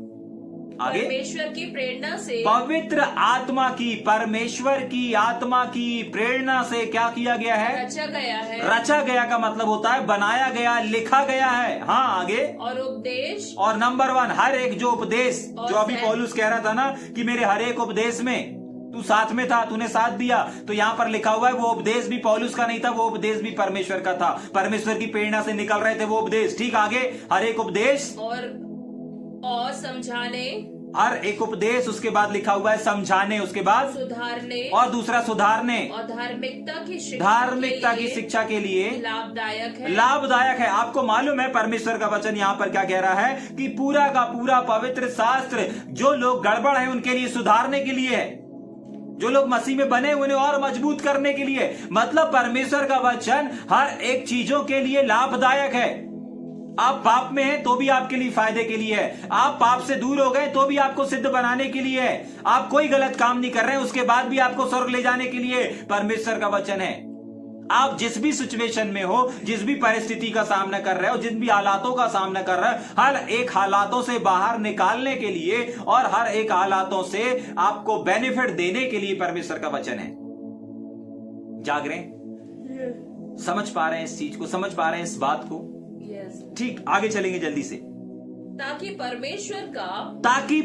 आगे। परमेश्वर की प्रेरणा से, पवित्र आत्मा की, परमेश्वर की आत्मा की प्रेरणा से क्या किया गया है? रचा गया का मतलब होता है बनाया गया, लिखा गया है। हाँ, आगे। और उपदेश, और नंबर 1, हर एक जो उपदेश, जो अभी पौलुस कह रहा था ना कि मेरे हर एक उपदेश में तू साथ में था, तूने साथ दिया, तो यहां पर लिखा हुआ है वो उपदेश भी पौलुस का नहीं था, वो उपदेश भी परमेश्वर का था। परमेश्वर की प्रेरणा से निकल रहे थे वो उपदेश। ठीक, आगे। हर एक उपदेश और समझाने, हर एक उपदेश, उसके बाद लिखा हुआ है समझाने, उसके बाद सुधारने, और दूसरा सुधारने, और धार्मिकता की शिक्षा के लिए लाभदायक है। आपको मालूम है परमेश्वर का वचन यहाँ पर क्या कह रहा है कि पूरा का पूरा पवित्र शास्त्र जो लोग गड़बड़ है उनके लिए सुधारने के लिए है, जो लोग मसीह में बने उन्हें और मजबूत करने के लिए। मतलब परमेश्वर का वचन हर एक चीजों के लिए लाभदायक है। आप पाप में हैं तो भी आपके लिए फायदे के लिए है, आप पाप से दूर हो गए तो भी आपको सिद्ध बनाने के लिए है, आप कोई गलत काम नहीं कर रहे हैं उसके बाद भी आपको स्वर्ग ले जाने के लिए परमेश्वर का वचन है। आप जिस भी सिचुएशन में हो, जिस भी परिस्थिति का सामना कर रहे हो, जिन भी हालातों का सामना कर रहे हो, हर एक हालातों से बाहर निकालने के लिए और हर एक हालातों से आपको बेनिफिट देने के लिए परमेश्वर का वचन है। जाग रहे हैं? समझ पा रहे हैं इस चीज को? समझ पा रहे हैं इस बात को? ठीक, आगे चलेंगे जल्दी से। ताकि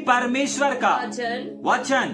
परमेश्वर का वचन,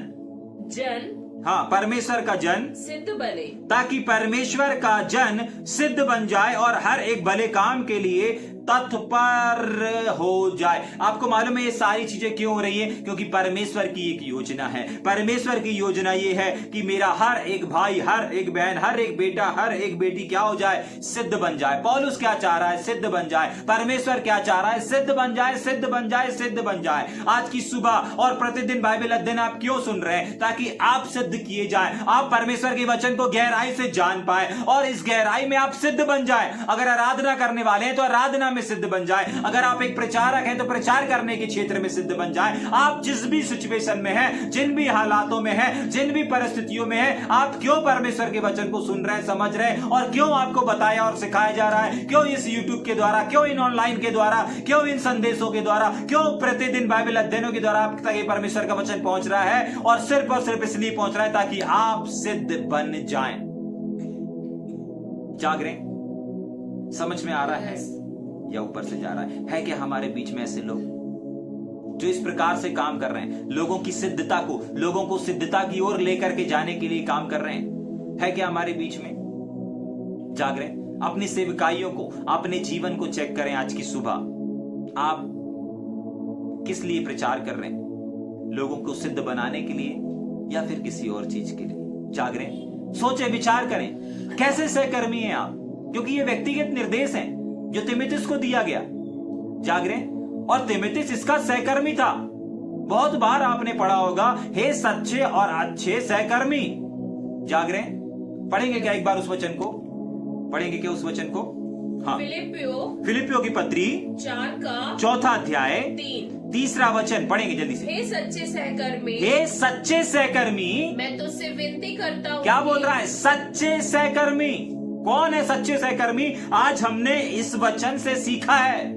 हाँ, परमेश्वर का जन सिद्ध बने, ताकि परमेश्वर का जन सिद्ध बन जाए और हर एक भले काम के लिए तत्पर हो जाए। आपको मालूम है ये सारी चीजें क्यों हो रही है? क्योंकि परमेश्वर की एक योजना है। परमेश्वर की योजना ये है कि मेरा हर एक भाई, हर एक बहन, हर एक बेटा, हर एक बेटी क्या हो जाए? सिद्ध बन जाए। पौलुस क्या चाह रहा है? सिद्ध बन जाए। परमेश्वर क्या चाह रहा है? सिद्ध बन जाए, सिद्ध बन जाए, सिद्ध बन जाए। आज की सुबह और प्रतिदिन बाइबल अध्ययन आप क्यों सुन रहे हैं? ताकि आप सिद्ध किए जाए, आप परमेश्वर के वचन को गहराई से जान पाए और इस गहराई में आप सिद्ध बन जाए। अगर आराधना करने वाले हैं तो आराधना में सिद्ध बन जाए, अगर आप एक प्रचारक हैं तो प्रचार करने के क्षेत्र में सिद्ध बन जाए। आप जिस भी सिचुएशन में हैं, जिन भी हालातों में हैं, जिन भी परिस्थितियों में हैं, आप क्यों परमेश्वर के वचन को सुन रहे हैं, समझ रहे हैं, और क्यों आपको बताया और सिखाया जा रहा है, क्यों इस यूट्यूब के द्वारा, क्यों इन ऑनलाइन के द्वारा, क्यों इन संदेशों के द्वारा, क्यों प्रतिदिन बाइबल अध्ययनों के द्वारा आप तक ये परमेश्वर का वचन पहुंच रहा है, और सिर्फ इसलिए पहुंच रहा है ताकि आप सिद्ध बन जाएं। जाग रहे? समझ में आ रहा है या ऊपर से जा रहा है? क्या हमारे बीच में ऐसे लोग जो इस प्रकार से काम कर रहे हैं, लोगों की सिद्धता को, लोगों को सिद्धता की ओर लेकर के जाने के लिए काम कर रहे हैं? है क्या हमारे बीच में? जाग रहे? अपनी सेवकाइयों को, अपने जीवन को चेक करें। आज की सुबह आप किस लिए प्रचार कर रहे हैं? लोगों को सिद्ध बनाने के लिए या फिर किसी और चीज के लिए? जागरें, सोचें, विचार करें, कैसे सहकर्मी हैं आप, क्योंकि ये व्यक्तिगत निर्देश हैं जो तीमुथियुस को दिया गया। जागरें, और तीमुथियुस इसका सहकर्मी था। बहुत बार आपने पढ़ा होगा, हे सच्चे और अच्छे सहकर्मी। जागरें, पढ़ेंगे क्या एक बार उस वचन को? पढ़ेंगे क्या उस वचन को? हाँ, फिलिपियों की पत्री 4 का 4 अध्याय 3 वचन पढ़ेंगे जल्दी से। हे सच्चे सहकर्मी, हे सच्चे सहकर्मी, मैं तुझसे विनती करता हूँ। क्या बोल रहा है? सच्चे सहकर्मी। कौन है सच्चे सहकर्मी? आज हमने इस वचन से सीखा है।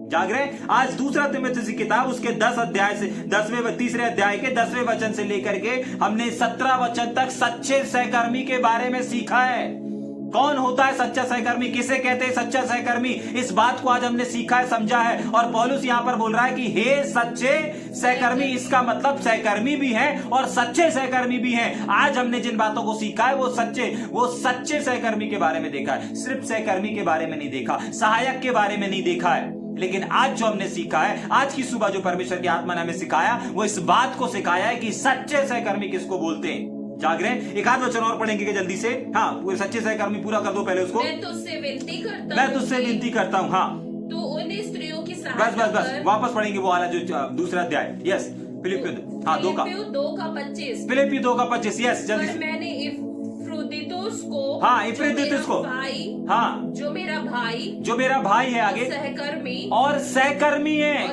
जाग रहे? आज दूसरा तीमुथियुस की किताब उसके 10 अध्याय से 3 अध्याय के 10वें वचन से लेकर के हमने 17 वचन तक सच्चे सहकर्मी के बारे में सीखा है। कौन होता है सच्चा सहकर्मी? किसे कहते हैं सच्चा सहकर्मी? इस बात को आज हमने सीखा है, समझा है। और पौलुस यहां पर बोल रहा है कि हे सच्चे सहकर्मी, इसका मतलब सहकर्मी भी है और सच्चे सहकर्मी भी हैं। आज हमने जिन बातों को सीखा है वो सच्चे सहकर्मी के बारे में देखा है। सिर्फ सहकर्मी के बारे में नहीं देखा, सहायक के बारे में नहीं देखा है। लेकिन आज जो हमने सीखा है, आज की सुबह जो परमेश्वर की आत्मा ने हमें सिखाया, वो इस बात को सिखाया है कि सच्चे सहकर्मी किसको बोलते हैं। जाग रहे हैं? एक आध वचन और पढ़ेंगे जल्दी से। हाँ, पूरे सच्चे सहकर्मी पूरा कर दो पहले उसको। मैं तुझसे विनती करता हूँ। हाँ, तू उन स्त्रियों की सहायता बस वापस पढ़ेंगे वो वाला जो दूसरा अध्याय। यस, फिलिपियों 2 का 25। फिलिपियों 2 का 25। यस, जल्दी से। मैंने इफ्रुदितुस को, इफ्रुदितुस को, हाँ, जो मेरा भाई है, आगे और सहकर्मी है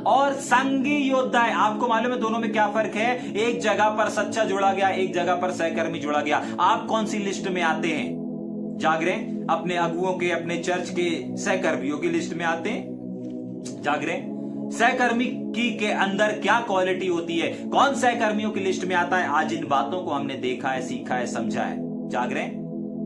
और संगी योद्धा है। आपको मालूम है दोनों में क्या फर्क है? एक जगह पर सच्चा जोड़ा गया, एक जगह पर सहकर्मी जोड़ा गया। आप कौन सी लिस्ट में आते हैं? जाग रहे? अपने अगुओं के, अपने चर्च के सहकर्मियों की लिस्ट में आते हैं। जाग रहे? सहकर्मी के अंदर क्या क्वालिटी होती है? कौन सहकर्मियों की लिस्ट में आता है? आज इन बातों को हमने देखा है, सीखा है, समझा है। जाग रहे?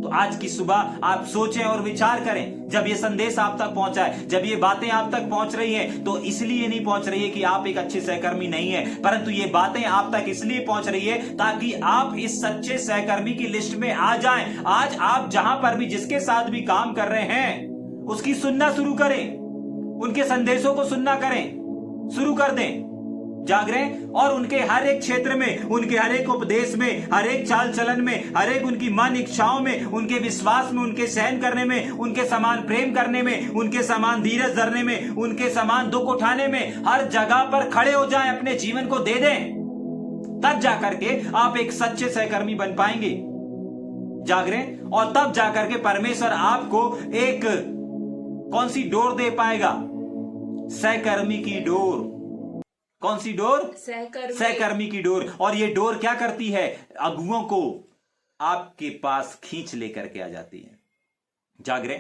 तो आज की सुबह आप सोचें और विचार करें। जब ये संदेश आप तक पहुंचा है, जब ये बातें आप तक पहुंच रही हैं, तो इसलिए नहीं पहुंच रही है कि आप एक अच्छे सहकर्मी नहीं है, परंतु ये बातें आप तक इसलिए पहुंच रही है ताकि आप इस सच्चे सहकर्मी की लिस्ट में आ जाएं। आज आप जहां पर भी, जिसके साथ भी काम कर रहे हैं, उसकी सुनना शुरू करें, उनके संदेशों को सुनना शुरू कर दें। जाग रहे हैं? और उनके हर एक क्षेत्र में, उनके हर एक उपदेश में, हर एक चाल चलन में, हर एक उनकी मन इच्छाओं में, उनके विश्वास में, उनके सहन करने में, उनके समान प्रेम करने में, उनके समान धीरज धरने में, उनके समान दुख उठाने में, हर जगह पर खड़े हो जाएं, अपने जीवन को दे दें। तब जाकर के आप एक सच्चे सहकर्मी बन पाएंगे। जाग रहे हैं? और तब जाकर के परमेश्वर आपको एक कौन सी डोर दे पाएगा? सहकर्मी की डोर। कौन सी डोर? सहकर्मी की डोर। और ये डोर क्या करती है? अगुओं को आपके पास खींच लेकर के आ जाती है। जाग रहे?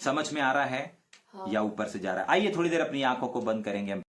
समझ में आ रहा है? या ऊपर से जा रहा है? आइए थोड़ी देर अपनी आंखों को बंद करेंगे हम।